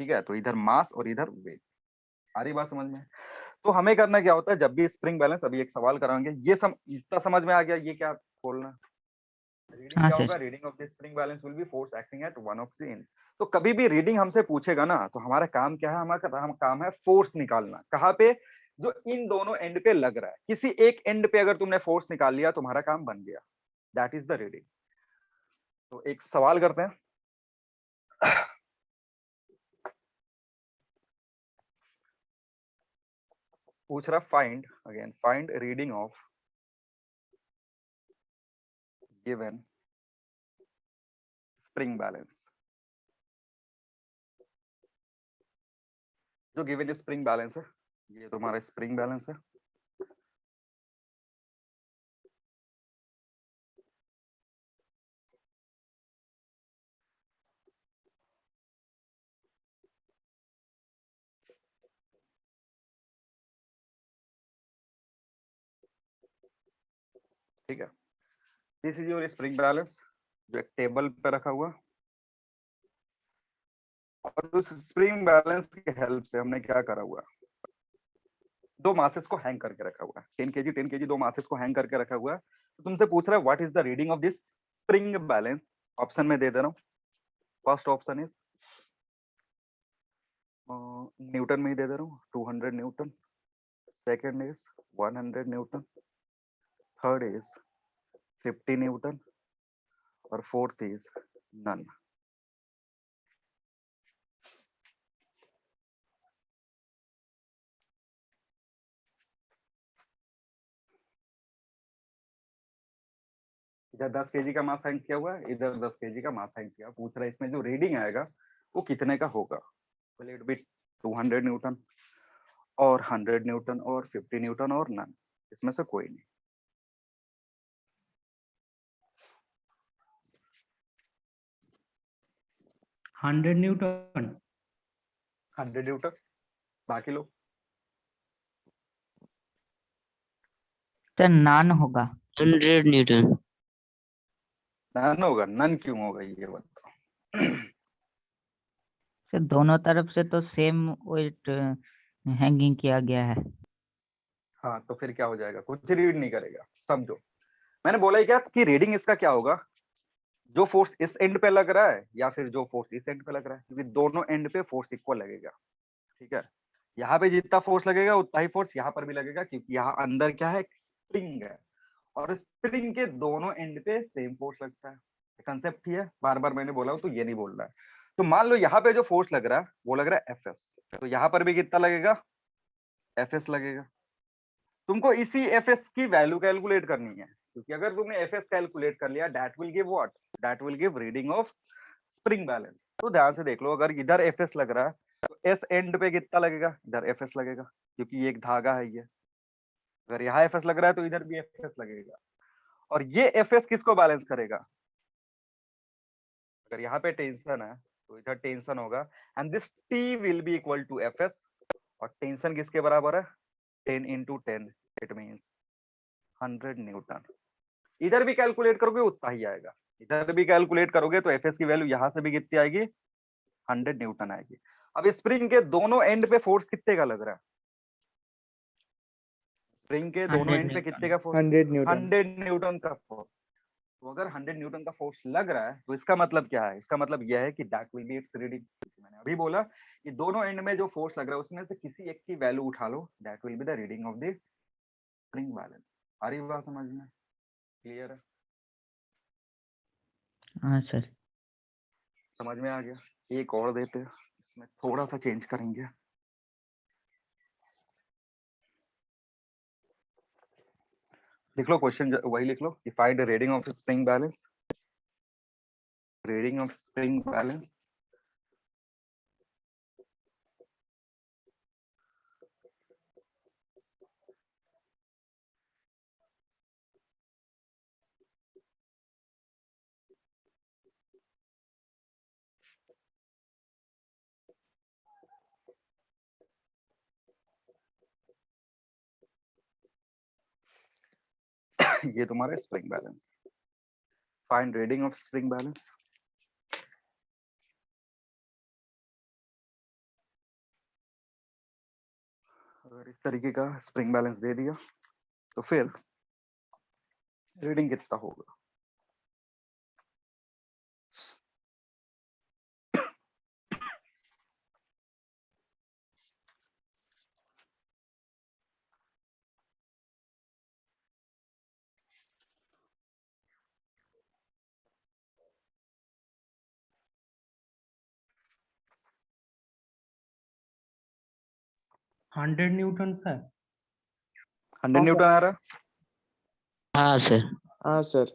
ठीक है। तो इधर मास और इधर वेट। आ रही बात समझ में? तो हमें करना क्या होता है, जब भी स्प्रिंग बैलेंस, अभी एक सवाल कराएंगे, ये इतना समझ में आ गया, ये क्या बोलना, रीडिंग हाँ क्या सर। होगा, reading of the spring balance will be force acting at one of the end. तो कभी भी रीडिंग हमसे पूछेगा ना, तो हमारा काम क्या है, हमारा काम है फोर्स निकालना, कहाँ पे, जो इन दोनों एंड पे लग रहा है। किसी एक एंड पे अगर तुमने फोर्स निकाल लिया, तुम्हारा काम बन गया, दैट इज द रीडिंग। तो एक सवाल करते हैं। पूछ रहा find reading of given spring balance. जो गिवन स्प्रिंग बैलेंस है, ये तुम्हारा स्प्रिंग बैलेंस है, ठीक है। This is your spring balance, जो एक टेबल पे रखा हुआ, और उस स्प्रिंग बैलेंस की हेल्प से हमने क्या करा हुआ, दो मासेस को हैंग करके रखा हुआ है, 10 kg दो मासेस को हैंग करके रखा हुआ है। तो तुमसे पूछ रहा है what is the reading of this spring balance. Option में दे दे रहा हूँ। फर्स्ट ऑप्शन इज न्यूटन में ही दे दे रहा हूँ, 200 Newton. Second is 100 Newton. Third is 50 Newton. और फोर्थ इज नन। इधर 10 kg का मास हैंग किया हुआ है, इधर 10 kg का मास हैंग किया। पूछ रहा है इसमें जो रीडिंग आएगा वो कितने का होगा। विल इट बी 200 न्यूटन और 100 न्यूटन और 50 न्यूटन और नन, इसमें से कोई नहीं। 100 न्यूटन। 100 न्यूटन। बाकी लोग? सर नान होगा। 100 न्यूटन। नन होगा? नन क्यों होगा ये बताओ। सर दोनों तरफ से तो सेम वेट हैंगिंग किया गया है। हाँ तो फिर क्या हो जाएगा, कुछ रीड नहीं करेगा। समझो मैंने बोला ही क्या कि रीडिंग इसका क्या होगा, जो फोर्स इस एंड पे लग रहा है या फिर जो फोर्स इस एंड पे लग रहा है, क्योंकि दोनों एंड पे फोर्स इक्वल लगेगा, ठीक है। यहाँ पे जितना फोर्स लगेगा उतना ही फोर्स यहाँ पर भी लगेगा, क्योंकि यहाँ अंदर क्या है, स्प्रिंग है, और स्प्रिंग के दोनों एंड पे सेम फोर्स लगता है। कंसेप्ट ही है, बार बार मैंने बोला हूं तो ये नहीं बोल रहा है। तो मान लो यहाँ पे जो फोर्स लग रहा है वो लग रहा है एफएस, तो यहाँ पर भी कितना लगेगा, एफएस लगेगा। तुमको इसी एफएस की वैल्यू कैलकुलेट करनी है, क्योंकि अगर तुमने एफएस कैलकुलेट कर लिया, that will give what, that will give reading of spring balance. तो ध्यान से देख लो, अगर इधर एफएस लग रहा है तो एस एंड पे कितना लगेगा, इधर एफएस लगेगा, क्योंकि ये एक धागा है ये। अगर यहाँ एफएस लग रहा है तो इधर भी एफएस लगेगा, और ये एफएस किसको बैलेंस करेगा, अगर यहाँ पे टेंशन है तो इधर टेंशन होगा, and this T will be equal to F S. और टेंशन किसके बराबर है, 10 into 10, इट मींस 100 न्यूटन। इधर भी कैलकुलेट करोगे उतना ही आएगा, इधर भी कैलकुलेट करोगे तो एफएस की वैल्यू यहाँ से भी कितनी आएगी, 100 न्यूटन आएगी। अब स्प्रिंग के दोनों एंड पे फोर्स कितने का लग रहा है, स्प्रिंग के दोनों 100 एंड पे कितने न्यूटन। का फोर्स, 100 न्यूटन। 100 न्यूटन का फोर्स। तो अगर 100 न्यूटन का फोर्स लग रहा है तो इसका मतलब क्या है, इसका मतलब यह है कि that will B it's reading. मैंने अभी बोला कि दोनों एंड में जो फोर्स लग रहा है उसमें से किसी एक की वैल्यू उठा लो, that will be the reading of the spring balance. आ रही बात समझ में, क्लियर है? हाँ सर। समझ में आ गया? एक और देते हैं, इसमें थोड़ा सा चेंज करेंगे। लिख लो क्वेश्चन, वही लिख लो कि find the reading of spring balance, reading of spring balance. ये तुम्हारा spring balance, find reading of spring balance. अगर इस तरीके का स्प्रिंग बैलेंस दे दिया तो फिर रीडिंग कितना होगा? Hundred Newton sir. 100 न्यूटन आ रहा है? हाँ सर। हाँ सर।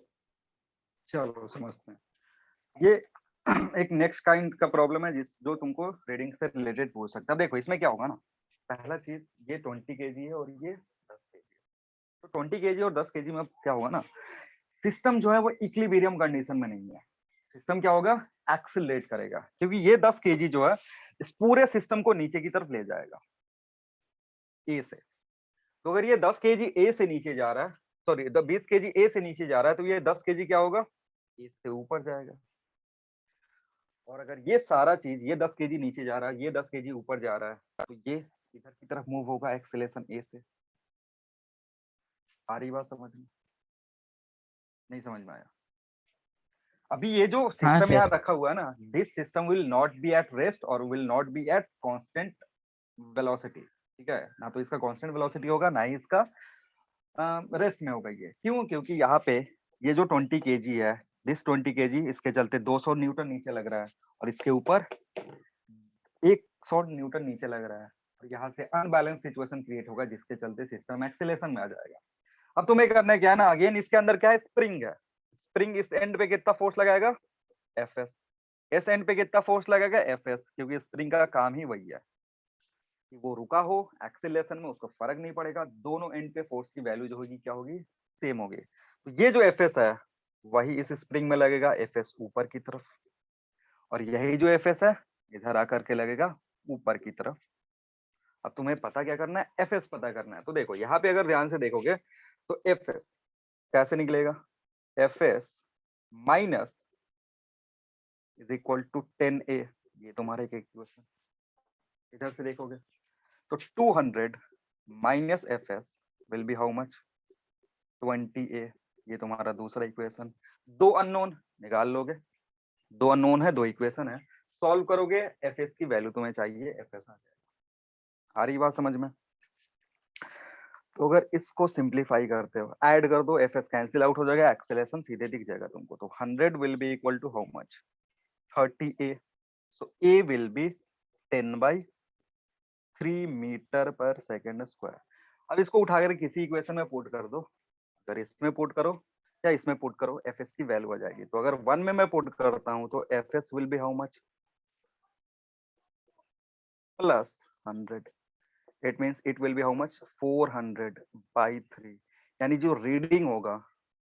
चलो समझते हैं। ये एक नेक्स्ट काइंड का प्रॉब्लम है जो तुमको रीडिंग से रिलेटेड पूछ सकता है। देखो इसमें क्या होगा ना, पहला चीज ये 20 केजी है और ये 10 केजी। तो 20 केजी और 10 केजी में क्या होगा ना, सिस्टम जो है वो इक्विलिब्रियम कंडीशन में नहीं है। सिस्टम क्या होगा, एक्सेलरेट करेगा, क्योंकि ये 10 केजी जो है इस पूरे सिस्टम को नीचे की तरफ ले जाएगा ए से। तो अगर ये 10 केजी ए से नीचे जा रहा है, सॉरी 20 केजी ए से नीचे जा रहा है, तो ये 10 केजी क्या होगा, ए से ऊपर जाएगा। और अगर ये सारा चीज, ये 10 केजी नीचे जा रहा है, ये 10 केजी ऊपर जा रहा है, तो ये इधर की तरफ मूव होगा एक्सेलेरेशन ए से। आ रही बात समझ में? नहीं समझ में आया? अभी ये जो हाँ सिस्टम यहाँ सर। रखा हुआ है ना, this system will not be at rest or will not be at constant velocity. ठीक है ना, तो इसका कांस्टेंट वेलोसिटी होगा ना ही इसका रेस्ट में होगा। ये क्यों? क्योंकि यहाँ पे ये जो 20 केजी है, दिस 20 केजी, इसके चलते 200 न्यूटन नीचे लग रहा है और इसके ऊपर 100 न्यूटन नीचे लग रहा है। और यहाँ से अनबैलेंस सिचुएशन क्रिएट होगा जिसके चलते सिस्टम एक्सेलेरेशन में आ जाएगा। अब तुम्हें करना है क्या ना, अगेन इसके अंदर क्या है, स्प्रिंग है। स्प्रिंग इस एंड पे कितना फोर्स लगाएगा, एफ एस। इस एंड पे कितना फोर्स लगेगा, एफ एस, क्योंकि स्प्रिंग का काम ही वही है कि वो रुका हो एक्सेलरेशन में, उसको फर्क नहीं पड़ेगा। दोनों एंड पे फोर्स की वैल्यू जो होगी क्या होगी, सेम होगी। तो ये जो एफ एस है वही इस स्प्रिंग में लगेगा, एफ एस ऊपर की तरफ, और यही जो एफ एस है इधर आकर के लगेगा ऊपर की तरफ। अब तुम्हें पता क्या करना है, एफ एस पता करना है। तो देखो यहाँ पे अगर ध्यान से देखोगे तो एफ एस कैसे निकलेगा, F S minus is equal to 10a। ये तुम्हारा एक इक्वेशन। इधर से देखोगे तो 200 minus F S will be how much, 20a। ये तुम्हारा दूसरा इक्वेशन। दो अननोन निकाल लोगे, दो अननोन है, दो इक्वेशन है, सॉल्व करोगे एफ एस की वैल्यू तुम्हें चाहिए, एफ एस आ जाएगा। आ रही बात समझ में? तो अगर इसको सिंप्लीफाई करते हो, ऐड कर दो, एफ एस कैंसिल आउट हो जाएगा, एक्सेलरेशन सीधे दिख जाएगा तुमको। तो 100 will be equal to how much, 30a। So a will be 10/3 metre पर सेकेंड स्क्वायर। अब इसको उठाकर किसी इक्वेशन में पुट कर दो, अगर इसमें पुट करो या इसमें पुट करो, एफ एस की वैल्यू आ जाएगी। तो अगर 1 में मैं पुट करता हूं तो F S will be how much, plus 100। It means it will B how much, 400/3। यानी जो रीडिंग होगा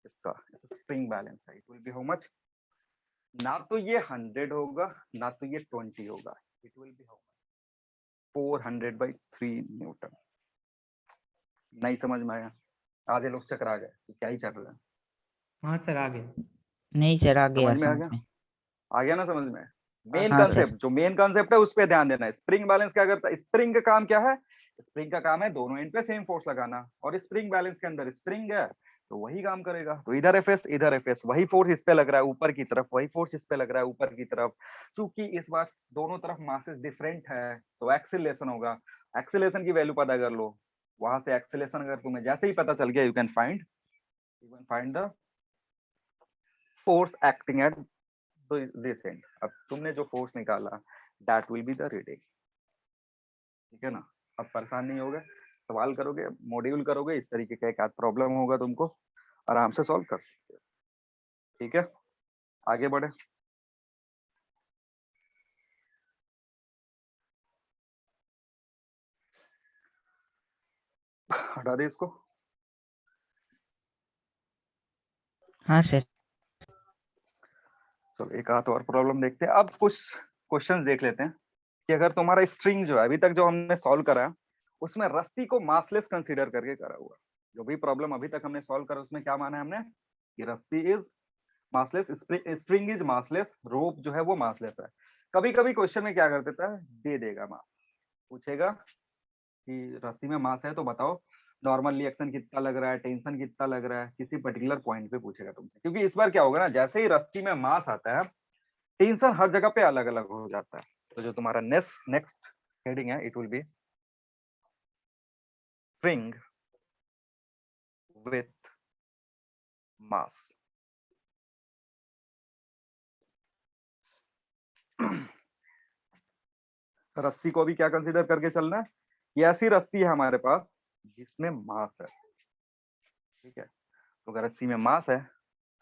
इसका स्प्रिंग बैलेंस है, it will B how much, ना तो ये 100 होगा ना तो ये 20 होगा, it will B how much, 400/3 Newton. नहीं समझ में आया? आधे लोग चकरा गए कि क्या ही चल रहा है। हाँ सर आगे। नहीं सर, आ गया समझ में आ समझ गया? में। आ गया ना समझ में? मेन हाँ सर। कंसेप्ट, जो मेन कंसेप्ट है उस पर ध्यान देना है। स्प्रिंग बैलेंस क्या करता है, स्प्रिंग का काम क्या है, स्प्रिंग का काम है दोनों एंड पे सेम फोर्स लगाना, और स्प्रिंग बैलेंस के अंदर स्प्रिंग है तो वही काम करेगा। तो इधर एफ एस इधर एफ एस, वही फोर्स इस पे लग रहा है ऊपर की तरफ, वही फोर्स इस पे लग रहा है ऊपर की तरफ। क्योंकि इस बार दोनों तरफ मासेस डिफरेंट है तो एक्सेलरेशन होगा। एक्सेलरेशन की वैल्यू पता कर लो, वहां से एक्सेलरेशन अगर तुम्हें जैसे ही पता चल गया, you can find the force acting at this and. अब तुमने जो फोर्स निकाला that will be the reading. ठीक है ना? अब परेशान नहीं होगे, सवाल करोगे, मॉड्यूल करोगे, इस तरीके का एक आध प्रॉब्लम होगा तुमको आराम से सॉल्व कर सकते हो। ठीक है, आगे बढ़े। हटा दे इसको। हाँ सर। चलो एक आध और प्रॉब्लम देखते हैं। अब कुछ क्वेश्चंस देख लेते हैं कि अगर तुम्हारा स्ट्रिंग जो है अभी तक जो हमने सॉल्व करा है उसमें रस्सी को मासलेस कंसीडर करके करा हुआ, जो भी प्रॉब्लम अभी तक हमने सॉल्व करा उसमें क्या माना है हमने कि रस्सी is massless, string is massless, rope जो है वो मासलेस है। कभी कभी क्वेश्चन में क्या कर देता है, दे देगा मास, पूछेगा रस्सी में मास है तो बताओ नॉर्मल रिएक्शन कितना लग रहा है, टेंशन कितना लग रहा है, किसी पर्टिकुलर पॉइंट पे पूछेगा तुमसे। क्योंकि इस बार क्या होगा ना, जैसे ही रस्सी में मास आता है टेंशन हर जगह पे अलग अलग हो जाता है। तो जो तुम्हारा नेक्स्ट हेडिंग है, it will B spring with mass. रस्सी को भी क्या कंसीडर करके चलना है, ये ऐसी रस्सी है हमारे पास जिसमें मास है, ठीक है। तो अगर रस्सी में मास है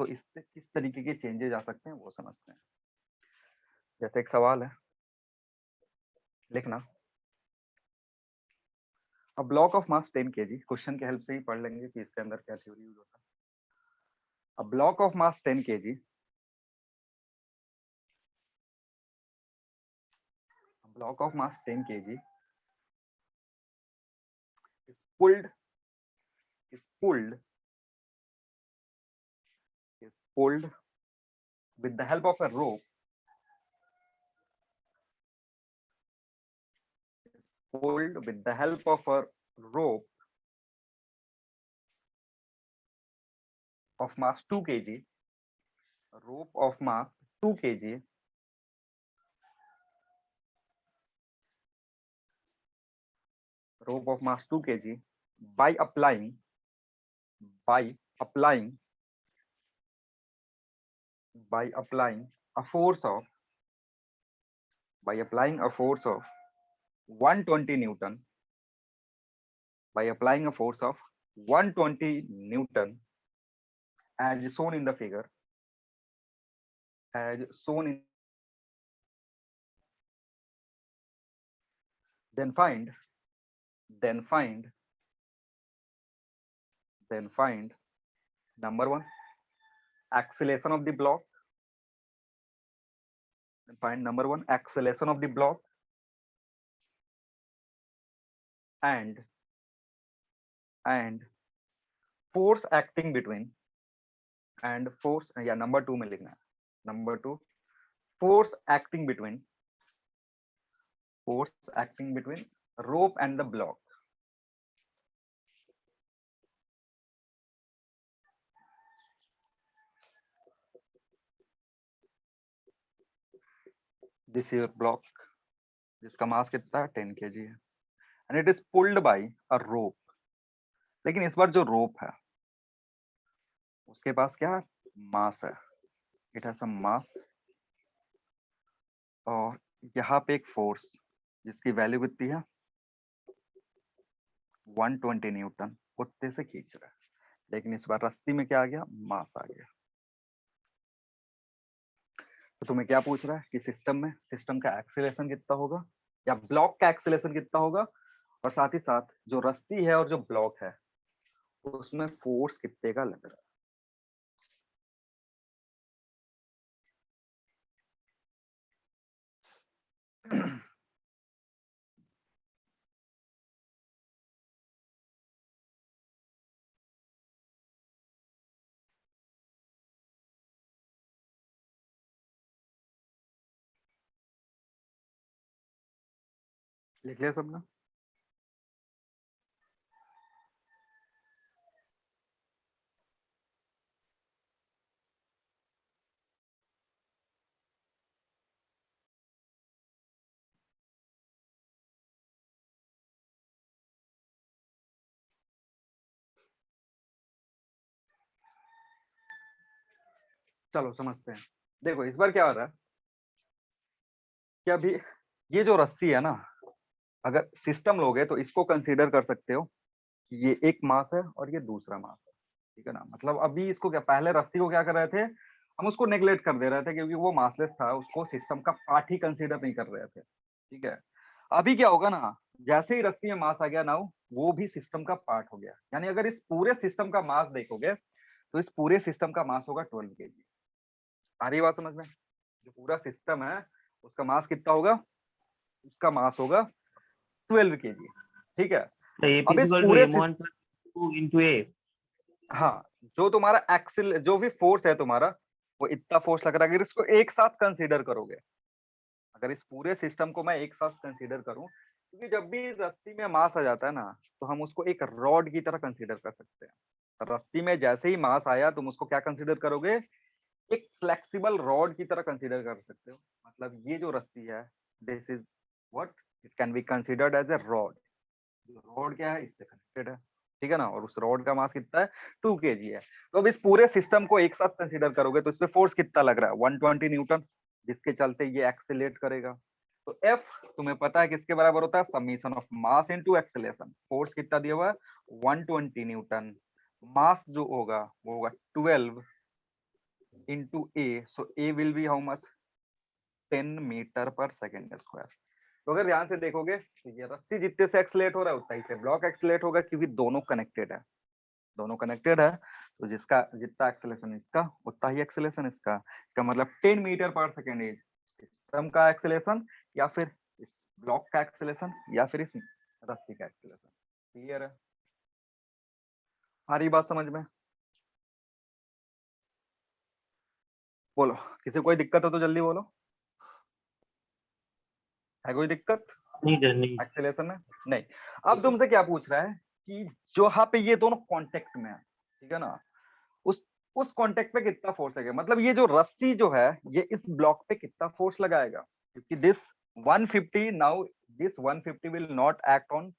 तो इससे किस तरीके के चेंजेस आ सकते हैं वो समझते हैं। जैसे एक सवाल है, लिखना a block of mass 10 kg, question के हेल्प से ही पढ़ लेंगे कि इसके अंदर क्या थ्योरी यूज होता है। A block of mass 10 kg, block of mass 10 kg is pulled with the help of a rope, of mass 2 kg, a rope of mass 2 kg by applying a force of 120 Newton, as shown in the figure, then find number 1 acceleration of the block, and force acting between, number 2 में लिखना है, number 2 force acting between rope and the block. This is your block जिसका मास कितना है 10 kg है, and it is pulled by a rope. लेकिन इस बार जो रोप है उसके पास क्या है, मास है, इट हैज सम मास, और यहाँ पे एक फोर्स जिसकी वैल्यू कितनी है 120 न्यूटन कुत्ते से खींच रहा है। लेकिन इस बार रस्सी में क्या आ गया, मास आ गया। तो तुम्हें क्या पूछ रहा है कि सिस्टम का एक्सीलरेशन कितना होगा या ब्लॉक का एक्सीलरेशन कितना होगा, और साथ ही साथ जो रस्सी है और जो ब्लॉक है उसमें फोर्स कितने का लग रहा है। लिख लिया सबने? चलो समझते हैं। देखो इस बार क्या हो रहा है कि अभी ये जो रस्सी है ना, अगर सिस्टम लोगे तो इसको कंसीडर कर सकते हो कि ये एक मास है और ये दूसरा मास है, ठीक है ना। मतलब अभी इसको क्या, पहले रस्सी को क्या कर रहे थे हम, उसको नेग्लेक्ट कर दे रहे थे क्योंकि वो मासलेस था, उसको सिस्टम का पार्ट ही कंसीडर नहीं कर रहे थे, ठीक है। अभी क्या होगा ना, जैसे ही रस्सी में मास आ गया ना वो भी सिस्टम का पार्ट हो गया। यानी अगर इस पूरे सिस्टम का मास देखोगे तो इस पूरे सिस्टम का मास होगा 12 kg। आ रही बात समझ में? जो पूरा सिस्टम है उसका मास कितना होगा, उसका मास होगा 12 kg, ठीक है। अब इस पूरे हाँ, जो तुम्हारा एक्सिल जो भी फोर्स है तुम्हारा वो इतना फोर्स लग रहा है। अगर इसको एक साथ कंसीडर करोगे, अगर इस पूरे सिस्टम को मैं एक साथ कंसीडर करूं क्योंकि जब भी रस्सी में मास आ जाता है ना, तो हम उसको एक रॉड की तरह कंसीडर कर सकते हैं। रस्सी में जैसे ही मास आया, तुम उसको क्या कंसीडर करोगे? एक फ्लेक्सिबल रॉड की तरह कंसीडर कर सकते हो। मतलब ये जो रस्सी है, this is what it can be considered as a rod. Rod क्या है? इससे कनेक्टेड है, ठीक है ना। और उस रॉड का मास कितना है? 2 kg है। तो अब इस पूरे सिस्टम को एक साथ कंसीडर करोगे तो इसमें फोर्स कितना लग रहा है? 120 न्यूटन, जिसके चलते ये एक्सेलेरेट करेगा। तो एफ तुम्हें पता है किसके बराबर होता है? Summation of mass into acceleration. Force कितना दिया हुआ है? 120 न्यूटन। मास जो होगा वो होगा 12 into A. So A will be how much? 10 metre पर सेकेंड स्क्वायर। तो अगर ध्यान से देखोगे तो ये रस्सी जितने से एक्सलेट हो रहा है उतना ही से ब्लॉक एक्सलेट होगा, क्योंकि दोनों कनेक्टेड है। दोनों कनेक्टेड है, तो जिसका जितना एक्सेलेरेशन इसका उतना ही एक्सेलेरेशन इसका। इसका मतलब 10 मीटर पर सेकेंड इज सिस्टम का एक्सेलेरेशन, या फिर इस ब्लॉक का एक्सेलेरेशन, या फिर इस रस्सी का एक्सेलेरेशन। क्लियर है? हमारी बात समझ में? बोलो, किसी कोई दिक्कत हो तो जल्दी बोलो। है कोई दिक्कत नहीं सर नहीं। एक्सेलेरेशन में? नहीं। अब तुमसे क्या पूछ रहा है कि जो यहाँ पे ये दोनों कांटेक्ट में है, ठीक है ना, उस कांटेक्ट पे कितना फोर्स है। मतलब ये जो रस्सी जो है ये इस ब्लॉक पे कितना फोर्स लगाएगा, क्योंकि this 150 now this 150 will not act on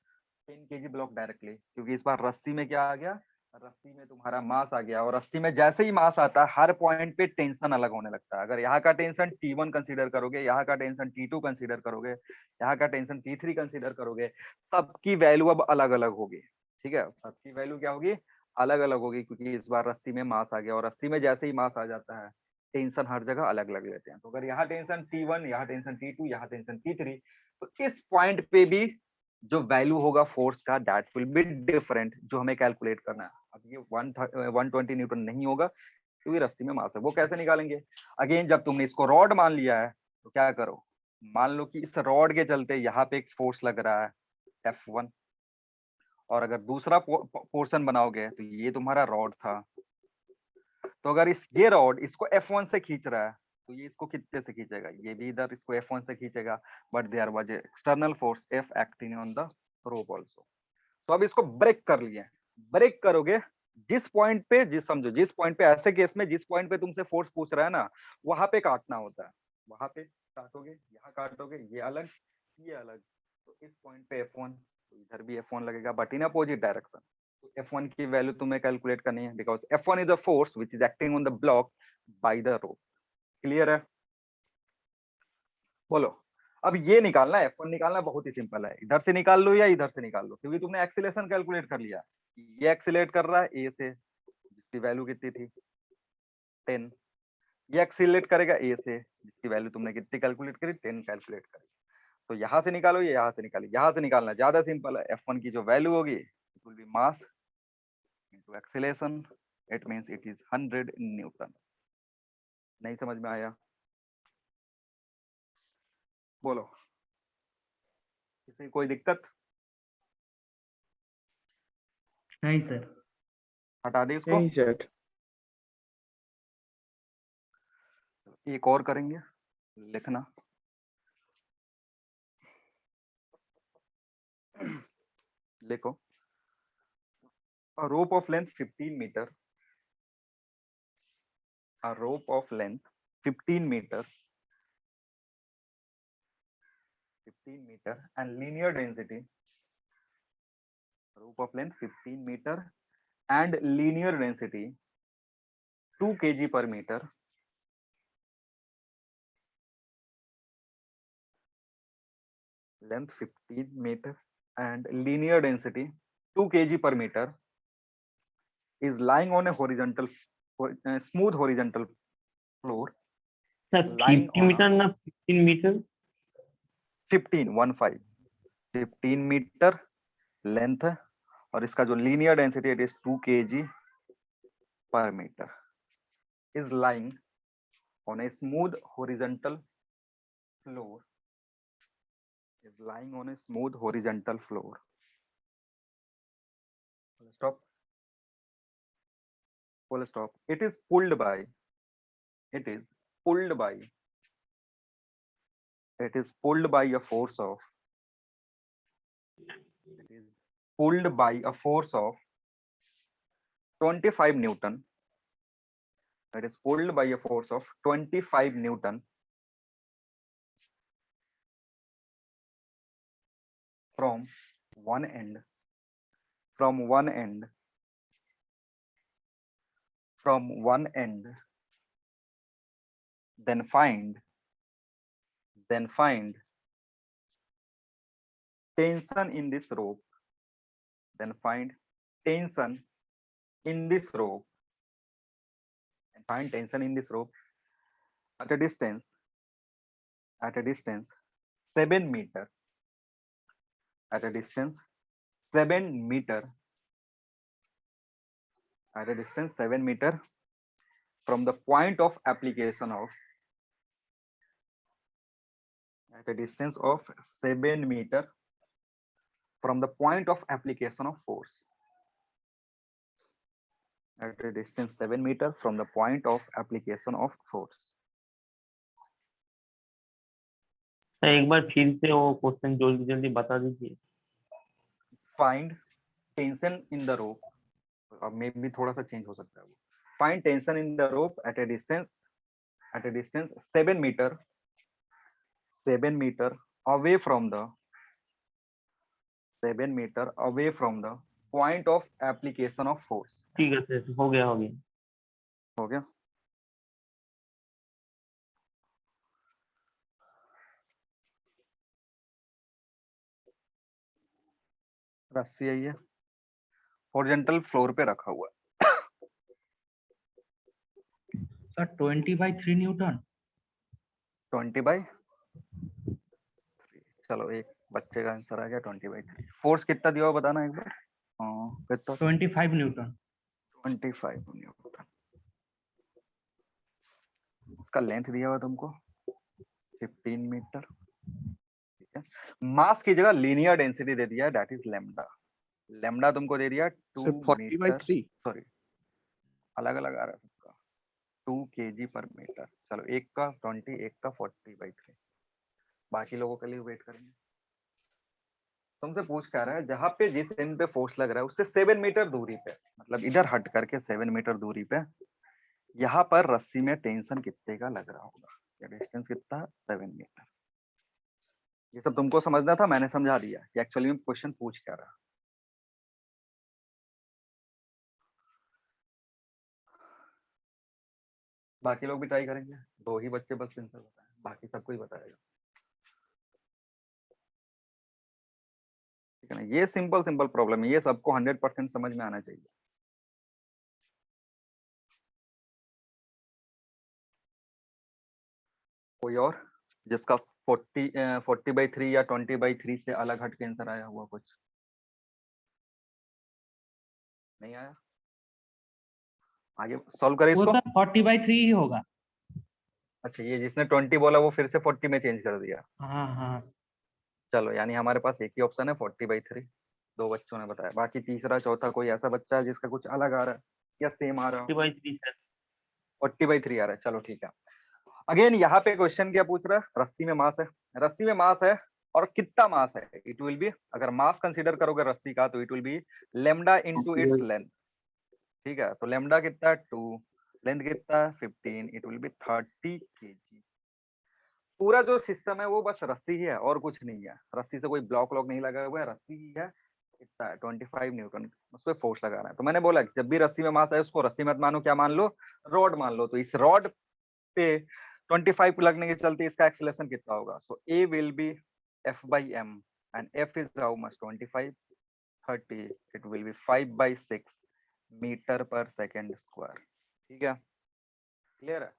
10 kg block directly, क्योंकि इस बार रस्सी में क्या आ गया? रस्सी में तुम्हारा मास आ गया, और रस्सी में जैसे ही मास आता है हर पॉइंट पे टेंशन अलग होने लगता है। अगर यहाँ का टेंशन T1 कंसीडर करोगे, यहाँ का टेंशन T2 कंसीडर करोगे, यहाँ का टेंशन T3 कंसीडर करोगे, सबकी वैल्यू अब अलग अलग होगी। ठीक है, सबकी वैल्यू क्या होगी? अलग अलग होगी, क्योंकि इस बार रस्सी में मास आ गया, और रस्सी में जैसे ही मास आ जाता है टेंशन हर जगह अलग अलग लेते हैं। तो अगर यहाँ टेंशन T1, यहाँ टेंशन T2, यहाँ टेंशन T3, तो इस पॉइंट पे भी जो वैल्यू होगा फोर्स का दैट विल बी डिफरेंट, जो हमें कैलकुलेट करना है। अब ये 120 न्यूटन नहीं होगा, क्योंकि रस्सी में मास है। वो कैसे निकालेंगे? अगेन, जब तुमने इसको रॉड मान लिया है तो क्या करो, मान लो कि इस रॉड के चलते यहाँ पे एक फोर्स लग रहा है F1, और अगर दूसरा पोर्शन बनाओगे तो ये तुम्हारा रॉड था। तो अगर ये रॉड इसको F1 से खींच रहा है, तो ये इसको कितने से खींचेगा? ये भी इधर इसको F1 से खींचेगा, but there was external force F acting on the rope also. तो अब इसको ब्रेक कर लिए। ब्रेक करोगे जिस पॉइंट पे, समझो जिस पॉइंट पे, ऐसे केस में जिस पॉइंट पे तुमसे फोर्स पूछ रहा है ना, वहां पे काटना होता है। वहां पे काटोगे, यहाँ काटोगे, ये अलग, ये अलग। तो इस पॉइंट पे F1, तो इधर भी F1 लगेगा, बट इन अपोजिट डायरेक्शन। तो F1 की वैल्यू तुम्हें कैलकुलेट करनी है, because F1 is a force which is acting on the block by the rope. Clear है? बोलो। अब ये निकालना है, F1 निकालना बहुत ही सिंपल है। इधर से निकाल लो या इधर से निकाल लो, क्योंकि तुमने एक्सीलरेशन कैलकुलेट कर लिया। ये एक्सीलरेट कर रहा है A से, जिसकी वैल्यू कितनी थी? 10। ये एक्सीलरेट करेगा A से, जिसकी वैल्यू तुमने कितनी कैलकुलेट करी? 10 कैलकुलेट करी। तो यहाँ से निकालो, ये यहाँ से निकालो। यहाँ से निकालना ज्यादा सिंपल है। F1 की जो वैल्यू होगी it will B mass into acceleration, it means it is 100 Newton. नहीं समझ में आया? बोलो, किसी कोई दिक्कत? नहीं सर। हटा दे इसको। नहीं सर। एक और करेंगे, लिखना। लिखो, a rope of length 15 meter, a rope of length 15 meter, 15 meter and linear density, rope of length 15 meter and linear density 2 kg per meter, length 15 meter and linear density 2 kg per meter is lying on a horizontal smooth horizontal floor, sir lying 50 on metre ना 15 metre? 15 metre length है, और इसका जो linear density it is 2 kg per meter, is lying on a smooth horizontal floor, is lying on a smooth horizontal floor. Full stop. Full stop. It is pulled by, it is pulled by, it is pulled by a force of pulled by a force of 25 Newton. It is pulled by a force of 25 Newton from one end, then find tension in this rope, at a distance 7 meter, from the point of application of, at a distance of 7 meter from the point of application of force, at a distance 7 meter from the point of application of force. Sir एक बार फिर से वो question जल्दी जल्दी बता दीजिए। Find tension in the rope, अब मे भी थोड़ा सा चेंज हो सकता है वो। Find tension in the rope at a distance 7 meter away from the point of application of force. ठीक है सर, हो गया। हो गया। रस्सी है, हॉरिजॉन्टल फ्लोर पे रखा हुआ है। Sir 20/3 Newton. 20/3, चलो एक बच्चे का आंसर आ गया 20/3। फोर्स कितना दिया हुआ बताना एक बार। कितना? 25 न्यूटन। 25 न्यूटन। इसका लेंथ दिया हुआ तुमको 15 मीटर। ठीक है, मास की जगह लीनियर डेंसिटी दे दिया है, दैट इज लेमडा तुमको दे दिया 2 मीटर, सॉरी अलग अलग आ रहा है सबका, 2 kg/मीटर। चलो एक का 20, एक का 40/3, बाकी लोगों के लिए वेट करेंगे। तुमसे पूछ क्या रहा है, जहां पे जिस एंड पे फोर्स लग रहा है उससे 7 मीटर दूरी पे, मतलब इधर हट करके 7 मीटर दूरी पे, यहाँ पर रस्सी में टेंशन कितने का लग रहा होगा, या डिस्टेंस कितना, 7 मीटर। ये सब तुमको समझना था, मैंने समझा दिया कि एक्चुअली में क्वेश्चन पूछ क्या रहा। बाकी लोग भी ट्राई करेंगे, 2 ही बच्चे बस आंसर बताएं, बाकी सबको ही बताएगा। ठीक है ना, ये सिंपल प्रॉब्लम है, ये सबको 100% समझ में आना चाहिए। कोई और जिसका 40/3 या 20/3 से अलग हट के आंसर आया हुआ, कुछ नहीं आया? आगे सॉल्व करें वो इसको। सर 40/3 ही होगा। अच्छा, ये जिसने 20 बोला वो फिर से 40 में चेंज कर दिया। हाँ। चलो, यानी हमारे पास एक ही ऑप्शन है 40/3, 2 बच्चों ने बताया। बाकी तीसरा चौथा कोई ऐसा बच्चा है जिसका कुछ अलग आ रहा है या सेम आ रहा है? 40/3 सर। 40/3 आ रहा है, चलो ठीक है। अगेन यहाँ पे क्वेश्चन क्या पूछ रहा है, रस्सी में मास है और कितना मास है, इट विल बी, अगर मास कंसीडर करोगे रस्सी का तो it will B lambda into its length. ठीक है, तो लेमडा कितना है 2, लेंथ कितना है 15, इट विल बी 30 kg। पूरा जो सिस्टम है वो बस रस्सी ही है और कुछ नहीं है, रस्सी से कोई ब्लॉक नहीं लगा हुआ है, रस्सी ही है। कितना है 25 न्यूटन, उस पर फोर्स लगाना है। तो मैंने बोला कि जब भी रस्सी में मास है उसको रस्सी मत मानो, क्या मान लो, रॉड मान लो। तो इस रॉड पे 25 लगने के चलते इसका एक्सेलरेशन कितना होगा, so a will be F/m and F is how much 25, 30, it will be 5/6 metre पर सेकेंड स्क्वायर। ठीक है, क्लियर है।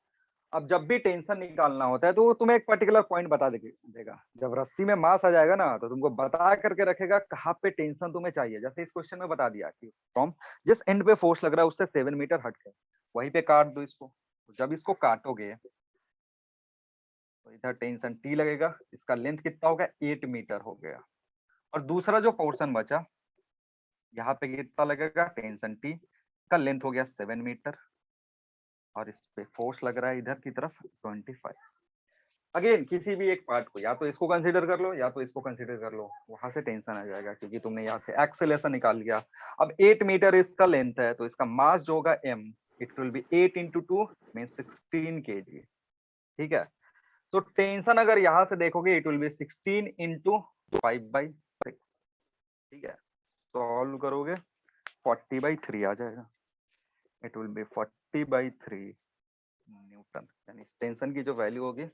अब जब भी टेंशन निकालना होता है तो वो तुम्हें एक पर्टिकुलर पॉइंट बता देगा। जब रस्सी में मास आ जाएगा ना तो तुमको बता करके रखेगा कहाँ पे टेंशन तुम्हें चाहिए। जैसे इस क्वेश्चन में बता दिया कि फ्रॉम जिस एंड पे फोर्स लग रहा है उससे 7 मीटर हट के वहीं पे काट दो इसको। जब इसको काटोगे तो इधर टेंशन T लगेगा, इसका लेंथ कितना हो गया 8 मीटर हो गया। और दूसरा जो पोर्शन बचा यहाँ पे कितना लगेगा टेंशन T, का लेंथ हो गया 7 मीटर और इस पे फोर्स लग रहा है इधर की तरफ 25। अगेन किसी भी एक पार्ट को या तो इसको कंसीडर कर लो या तो इसको कंसीडर कर लो, वहां से टेंशन आ जाएगा क्योंकि तुमने यहाँ से एक्सेलेरेशन निकाल लिया। अब 8 मीटर इसका लेंथ है तो इसका मास जो होगा m, it will B 8 into 2 means 16 kg। ठीक है, तो टेंशन अगर यहाँ से देखोगे इट विल बी 16 into 5/6। ठीक है, सॉल्व करोगे 40/3 आ जाएगा, इट विल बी 40/3 न्यूटन। यानी टेंशन की जो वैल्यू होगी,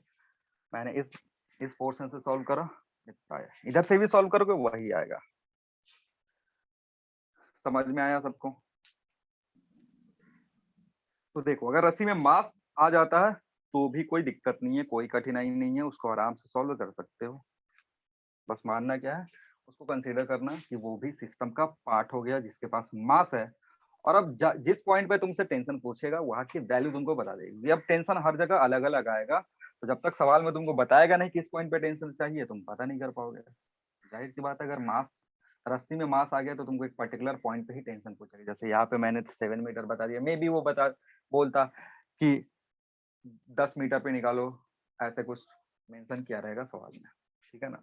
मैंने इस पोर्शन से सॉल्व करा, इतना आया। इधर से भी सॉल्व करोगे वही आएगा। समझ में आया सबको? तो देखो अगर रस्सी में मास आ जाता है तो भी कोई दिक्कत नहीं है, कोई कठिनाई नहीं है, उसको आराम से सॉल्व कर सकते हो। बस मानना क्या है, उसको कंसीडर करना कि वो भी सिस्टम का पार्ट हो गया जिसके पास मास है। और अब जिस पॉइंट पे तुमसे टेंशन पूछेगा वहां की वैल्यू तुमको बता देगी। अब टेंशन हर जगह अलग अलग आएगा, तो जब तक सवाल में तुमको बताएगा नहीं किस पॉइंट पे टेंशन चाहिए तुम पता नहीं कर पाओगे। जाहिर सी बात है, अगर मास रस्सी में मास आ गया तो तुमको एक पर्टिकुलर पॉइंट पे ही टेंशन पूछेगी। जैसे यहाँ पे मैंने 7 मीटर बता दिया, मे बी वो बोलता कि 10 मीटर पे निकालो, ऐसे कुछ मेंशन किया रहेगा सवाल में। ठीक है ना।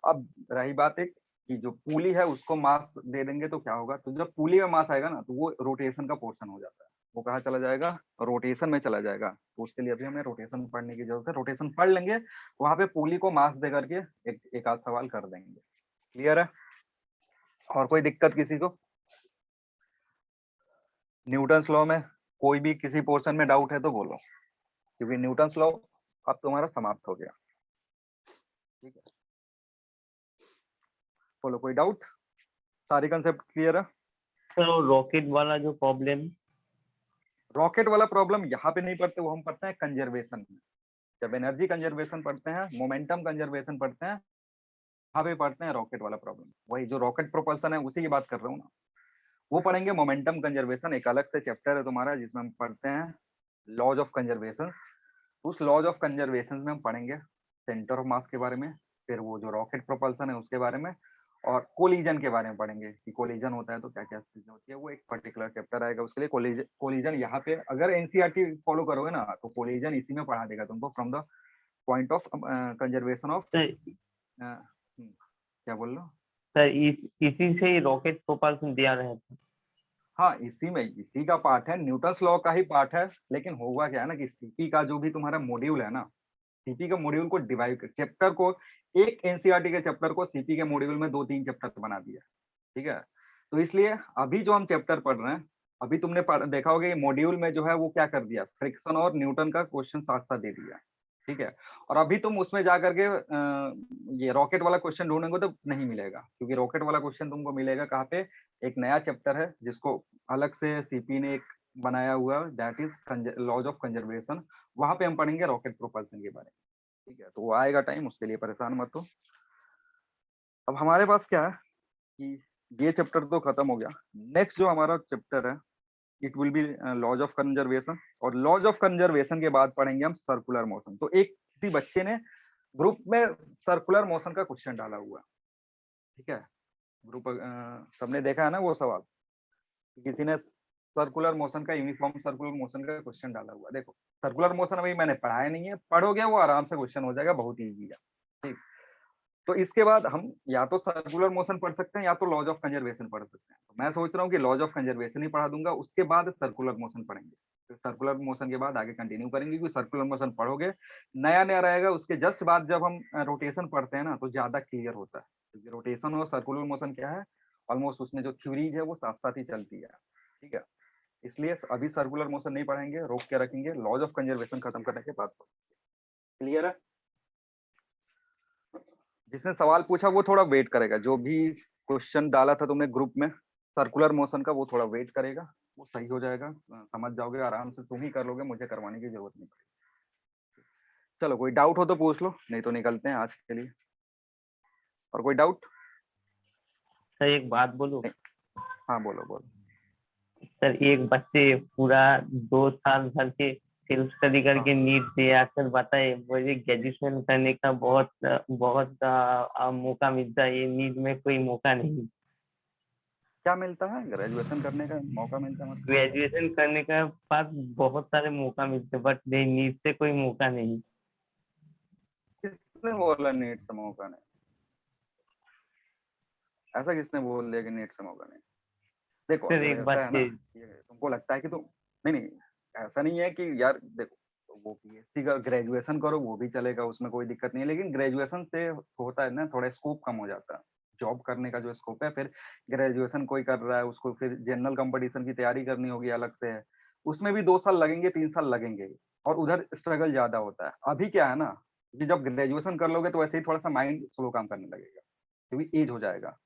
अब रही बात एक कि जो पुली है उसको मास दे देंगे तो क्या होगा, तो जब पुली में मास आएगा ना तो वो रोटेशन का पोर्शन हो जाता है, वो कहाँ चला जाएगा, रोटेशन में चला जाएगा। तो उसके लिए अभी हमें रोटेशन पढ़ने की जरूरत है, रोटेशन पढ़ लेंगे, वहां पे पुली को मास दे करके एक आध सवाल कर देंगे। क्लियर है? और कोई दिक्कत किसी को? न्यूटन्स लॉ में कोई भी किसी पोर्शन में डाउट है तो बोलो, क्योंकि न्यूटन्स लॉ अब तुम्हारा समाप्त हो गया। ठीक है, बोलो कोई डाउट? सारी कंसेप्ट क्लियर है? तो रॉकेट वाला जो प्रॉब्लम, रॉकेट वाला प्रॉब्लम यहाँ पे नहीं पढ़ते, वो हम पढ़ते हैं कंजर्वेशन में। जब एनर्जी कंजर्वेशन पढ़ते हैं, मोमेंटम कंजर्वेशन पढ़ते हैं, वहां पे पढ़ते हैं रॉकेट वाला प्रॉब्लम। वही जो रॉकेट प्रोपल्सन है उसी की बात कर रहा हूँ ना, वो पढ़ेंगे। मोमेंटम कंजर्वेशन एक अलग से चैप्टर है तुम्हारा जिसमें हम पढ़ते हैं लॉज ऑफ कंजर्वेशन। उस लॉज ऑफ कंजर्वेशन में हम पढ़ेंगे सेंटर ऑफ मास के बारे में, फिर वो जो रॉकेट प्रोपल्सन है उसके बारे में, और कोलिजन के बारे में पढ़ेंगे कि कोलिजन होता है तो क्या क्या चीजें होती है। वो एक पर्टिकुलर चैप्टर आएगा उसके लिए। कोलिजन यहाँ पे अगर एनसीईआरटी फॉलो करोगे ना तो कोलिजन इसी में पढ़ा देगा तुमको, from the point of conservation of. क्या बोल लो? सर इसी से ही रॉकेट प्रोपल्सन दिया रहता है। हाँ, इसी में, इसी का पार्ट है, न्यूटन्स लॉ का ही पार्ट है। लेकिन होगा क्या है ना कि सीपी का जो भी तुम्हारा मॉड्यूल है ना, सीपी के मॉड्यूल को डिवाइड कर, चैप्टर को, एक एनसीईआरटी के चैप्टर को सीपी के मॉड्यूल में 2-3 चैप्टर बना दिया। ठीक है, तो इसलिए अभी जो हम चैप्टर पढ़ रहे हैं, अभी तुमने देखा होगा ये मॉड्यूल में जो है वो क्या कर दिया, फ्रिक्शन और न्यूटन का क्वेश्चन साथ साथ दे दिया। ठीक है, और अभी तुम उसमें जा करके ये रॉकेट वाला क्वेश्चन ढूंढेंगे तो नहीं मिलेगा, क्योंकि रॉकेट वाला क्वेश्चन तुमको मिलेगा कहाँ पे, एक नया चैप्टर है जिसको अलग से सीपी ने एक बनाया हुआ, that is laws of conservation. वहां पे हम पढ़ेंगे रॉकेट प्रोपल्सन के बारे में। ठीक है, तो वो आएगा टाइम, उसके लिए परेशान मत हो। अब हमारे पास क्या है कि ये चैप्टर तो खत्म हो गया। नेक्स्ट जो हमारा चैप्टर है it will be laws of conservation, और लॉज ऑफ कंजर्वेशन के बाद पढ़ेंगे हम सर्कुलर मोशन। तो एक किसी बच्चे ने ग्रुप में सर्कुलर मोशन का क्वेश्चन डाला हुआ है। ठीक है, ग्रुप सबने देखा है ना वो सवाल, किसी ने सर्कुलर मोशन का, यूनिफॉर्म सर्कुलर मोशन का क्वेश्चन डाला हुआ। देखो सर्कुलर मोशन अभी मैंने पढ़ाया नहीं है, पढ़ोगे वो आराम से क्वेश्चन हो जाएगा, बहुत ईजी है। ठीक, तो इसके बाद हम या तो सर्कुलर मोशन पढ़ सकते हैं या तो लॉज ऑफ कंजर्वेशन पढ़ सकते हैं। तो मैं सोच रहा हूँ कि लॉज ऑफ कंजर्वेशन ही पढ़ा दूंगा, उसके बाद सर्कुलर मोशन पढ़ेंगे। फिर सर्कुलर मोशन के बाद आगे कंटिन्यू करेंगे, क्योंकि सर्कुलर मोशन पढ़ोगे नया नया रहेगा। उसके जस्ट बाद जब हम रोटेशन पढ़ते हैं ना तो ज्यादा क्लियर होता है, क्योंकि रोटेशन और सर्कुलर मोशन क्या है, ऑलमोस्ट उसमें जो थ्योरीज है वो साथ साथ ही चलती है। ठीक है, इसलिए अभी सर्कुलर मोशन नहीं पढ़ेंगे, रोक के रखेंगे, लॉज ऑफ कंजर्वेशन खत्म करने के बाद। क्लियर है? जिसने सवाल पूछा वो थोड़ा वेट करेगा, जो भी क्वेश्चन डाला था तुमने ग्रुप में सर्कुलर मोशन का, वो थोड़ा वेट करेगा, वो सही हो जाएगा, समझ जाओगे आराम से, तुम ही कर लोगे, मुझे करवाने की जरूरत नहीं पड़ेगी। चलो कोई डाउट हो तो पूछ लो, नहीं तो निकलते हैं आज के लिए। और कोई डाउट? सर एक बात बोलूं? हाँ बोलो बोलो। सर एक बच्चे पूरा 2 साल भर के सेल्फ स्टडी करके नीट से आकर बताए मुझे ग्रेजुएशन करने का बहुत बहुत मौका मिलता है, ये नीट में कोई मौका नहीं। क्या मिलता है? ग्रेजुएशन करने का मौका मिलता है मतलब? ग्रेजुएशन करने का पास बहुत सारे मौका मिलते बट नीट से कोई मौका नहीं। किसने बोला नीट से मौका नहीं? ऐसा किसने बोल दिया कि नीट से मौका नहीं? देखो सर अगर एक ऐसा बात है ना, ये तुमको लगता है कि तुम नहीं, ऐसा नहीं है कि यार देखो, वो पीएचडी का ग्रेजुएशन करो वो भी चलेगा, उसमें कोई दिक्कत नहीं है, लेकिन ग्रेजुएशन से होता है ना थोड़ा स्कोप कम हो जाता है जॉब करने का जो स्कोप है। फिर ग्रेजुएशन कोई कर रहा है उसको फिर जनरल कंपटीशन की तैयारी करनी होगी अलग से, उसमें भी 2 साल लगेंगे 3 साल लगेंगे, और उधर स्ट्रगल ज्यादा होता है। अभी क्या है ना कि जब ग्रेजुएशन कर लोगे तो वैसे ही थोड़ा सा माइंड स्लो काम करने लगेगा क्योंकि एज हो जाएगा।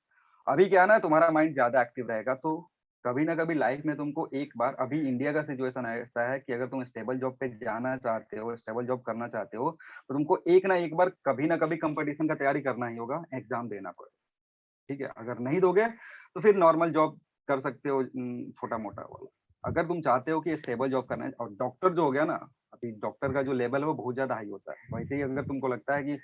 अभी क्या है ना तुम्हारा माइंड ज्यादा एक्टिव रहेगा, तो कभी ना कभी लाइफ में तुमको एक बार, अभी इंडिया का सिचुएशन ऐसा है कि अगर तुम स्टेबल जॉब पे जाना चाहते हो, स्टेबल जॉब करना चाहते हो, तो तुमको एक ना एक बार कभी ना कभी कंपटीशन का तैयारी करना ही होगा, एग्जाम देना पड़ेगा। ठीक है, अगर नहीं दोगे तो फिर नॉर्मल जॉब कर सकते हो, छोटा मोटा वाला। अगर तुम चाहते हो कि स्टेबल जॉब करना है, और डॉक्टर जो हो गया ना, अभी डॉक्टर का जो लेवल है वो बहुत ज्यादा हाई होता है। वैसे ही अगर तुमको लगता है कि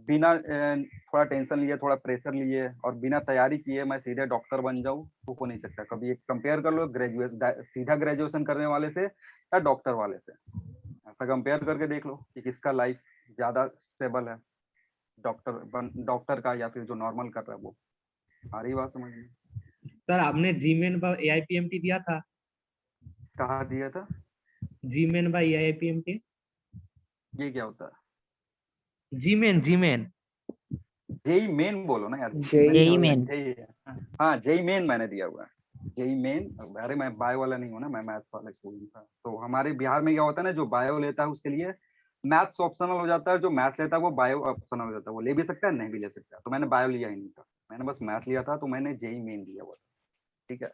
बिना थोड़ा टेंशन लिए, थोड़ा प्रेशर लिए और बिना तैयारी किए मैं सीधे डॉक्टर बन जाऊं, तो हो नहीं सकता। कभी एक कंपेयर कर लो सीधा ग्रेजुएशन करने वाले से या डॉक्टर वाले से, ऐसा कंपेयर करके देख लो कि किसका लाइफ ज्यादा स्टेबल है, डॉक्टर का या फिर जो नॉर्मल कर रहा है वो। आ रही बात समझ में? सर आपने जीमेन बाय एआईपीएमटी दिया था? कहा दिया था? जीमेन बाय एआईपीएमटी? ये क्या होता है? जीमेन जीमेन जेई मेन बोलो ना यार, जेई मेन। हाँ जेई मेन मैंने दिया हुआ है। जेई मेन, अरे मैं बायो वाला नहीं हूँ ना, मैं मैथ्स वाला स्टूडेंट था। तो हमारे बिहार में क्या होता है ना, जो बायो लेता है उसके लिए मैथ्स ऑप्शनल हो जाता है, जो मैथ्स लेता है वो बायो ऑप्शनल हो जाता है। वो ले भी सकता है नहीं भी ले सकता है। तो मैंने बायो लिया ही नहीं था, मैंने बस मैथ लिया था, तो मैंने जेई मेन दिया हुआ था। ठीक है,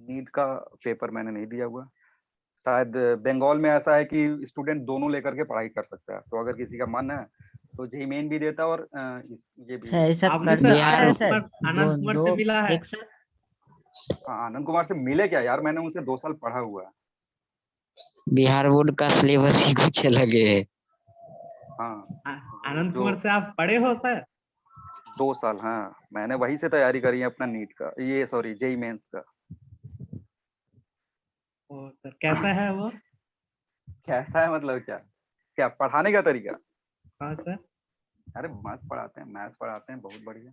नीट का पेपर मैंने नहीं दिया हुआ। शायद बंगाल में ऐसा है कि स्टूडेंट दोनों लेकर के पढ़ाई कर सकता है, तो अगर किसी का मन है तो जेई मेन भी देता और ये भी। ऐसा आपने करना सर बिहार पड़ता है आनंद कुमार से मिला है? एक साथ। हाँ, आनंद कुमार से मिले क्या यार, मैंने उनसे 2 साल पढ़ा हुआ है। बिहार बोर्ड का सिलेबस ही कुछ अलग है। हाँ, आनंद जो कुमार से आप पढ़े हो सर? 2 साल, हाँ मैंने वहीं से तैयारी करी है अपना नीट का, ये सॉरी जेई मेंस का। ओ सर कैसा है वो? कैसा है मतलब क्या? क्या पढ़ाने का तरीका? हाँ सर। अरे मस्त पढ़ाते हैं, मैथ्स पढ़ाते हैं, बहुत बढ़िया।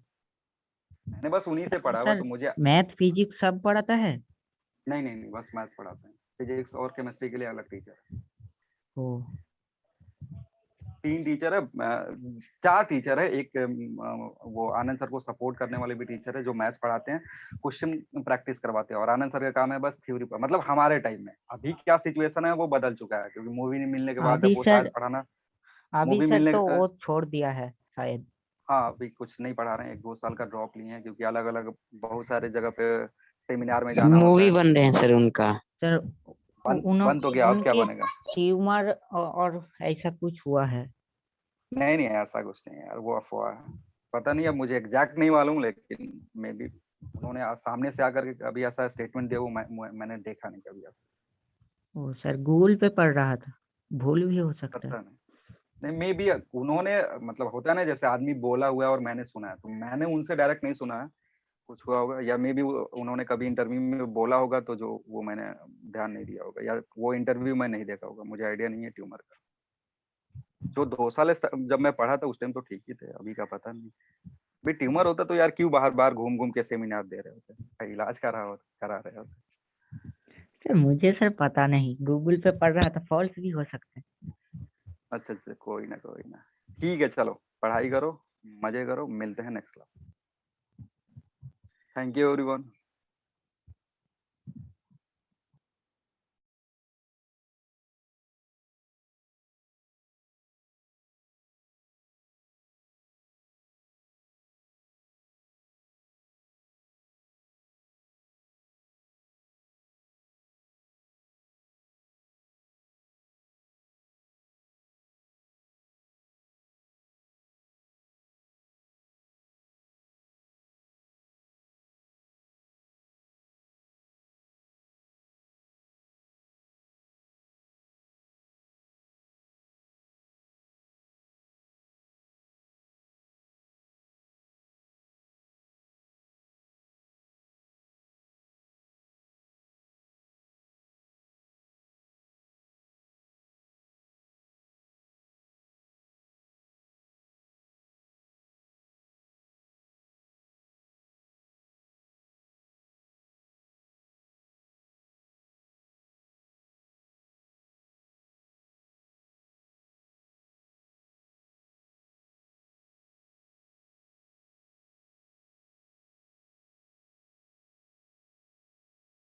मैंने बस उन्हीं से पढ़ा हुआ, सर तो मुझे मैथ फिजिक्स सब पढ़ाता है? नहीं बस मैथ्स पढ़ाते हैं। फिजिक्स और केमिस्ट्री के लिए अलग टीचर है। ओ 3 टीचर है, 4 टीचर है। एक वो आनंद सर को सपोर्ट करने वाले भी टीचर है जो मैथ्स पढ़ाते हैं, क्वेश्चन प्रैक्टिस करवाते हैं। और आनंद सर का काम है बस थ्योरी पर, मतलब हमारे टाइम में। अभी क्या सिचुएशन है वो बदल चुका है, क्योंकि मूवी नहीं मिलने के बाद अब अभी वो सर शायद पढ़ाना, अभी मूवी सर मिलने तो वो छोड़ दिया है शायद। हाँ अभी कुछ नहीं पढ़ा रहे हैं, 1-2 साल का ड्रॉप लिए हैं, क्योंकि अलग अलग बहुत सारे जगह पे सेमिनार में जाना होता मूवी है। बन रहे हैं सर उनका। सर बन तो गया, अब क्या उनके बनेगा? ट्यूमर और ऐसा कुछ हुआ है? नहीं ऐसा कुछ नहीं है यार, वो अफवाह है। पता नहीं, अब मुझे एग्जैक्ट नहीं मालूम, लेकिन मे बी उन्होंने सामने से आकर के अभी ऐसा स्टेटमेंट दिया, वो मैंने देखा नहीं कभी ऐसा। ओ सर गूगल पे पढ़ रहा था, भूल भी हो सकता है। पता नहीं मे बी उन्होंने, मतलब होता है ना जैसे आदमी बोला हुआ है और मैंने सुना है, तो मैंने उनसे डायरेक्ट नहीं सुना है, कुछ हुआ होगा। या मे बी उन्होंने कभी इंटरव्यू में बोला होगा, तो जो वो मैंने ध्यान नहीं दिया होगा, या वो इंटरव्यू मैं नहीं देखा होगा, मुझे आइडिया नहीं है ट्यूमर का। जो 2 साल जब मैं पढ़ा था उस टाइम तो ठीक ही थे, अभी का पता नहीं। भाई ट्यूमर होता तो यार क्यों बाहर बाहर घूम घूम के सेमिनार दे रहे होते, इलाज करा रहे होते। सर मुझे सर पता नहीं, गूगल पे पढ़ रहा था, फॉल्स भी हो सकता है। अच्छा कोई ना ठीक है, चलो पढ़ाई करो, मजे करो, मिलते हैं next class. Thank you everyone.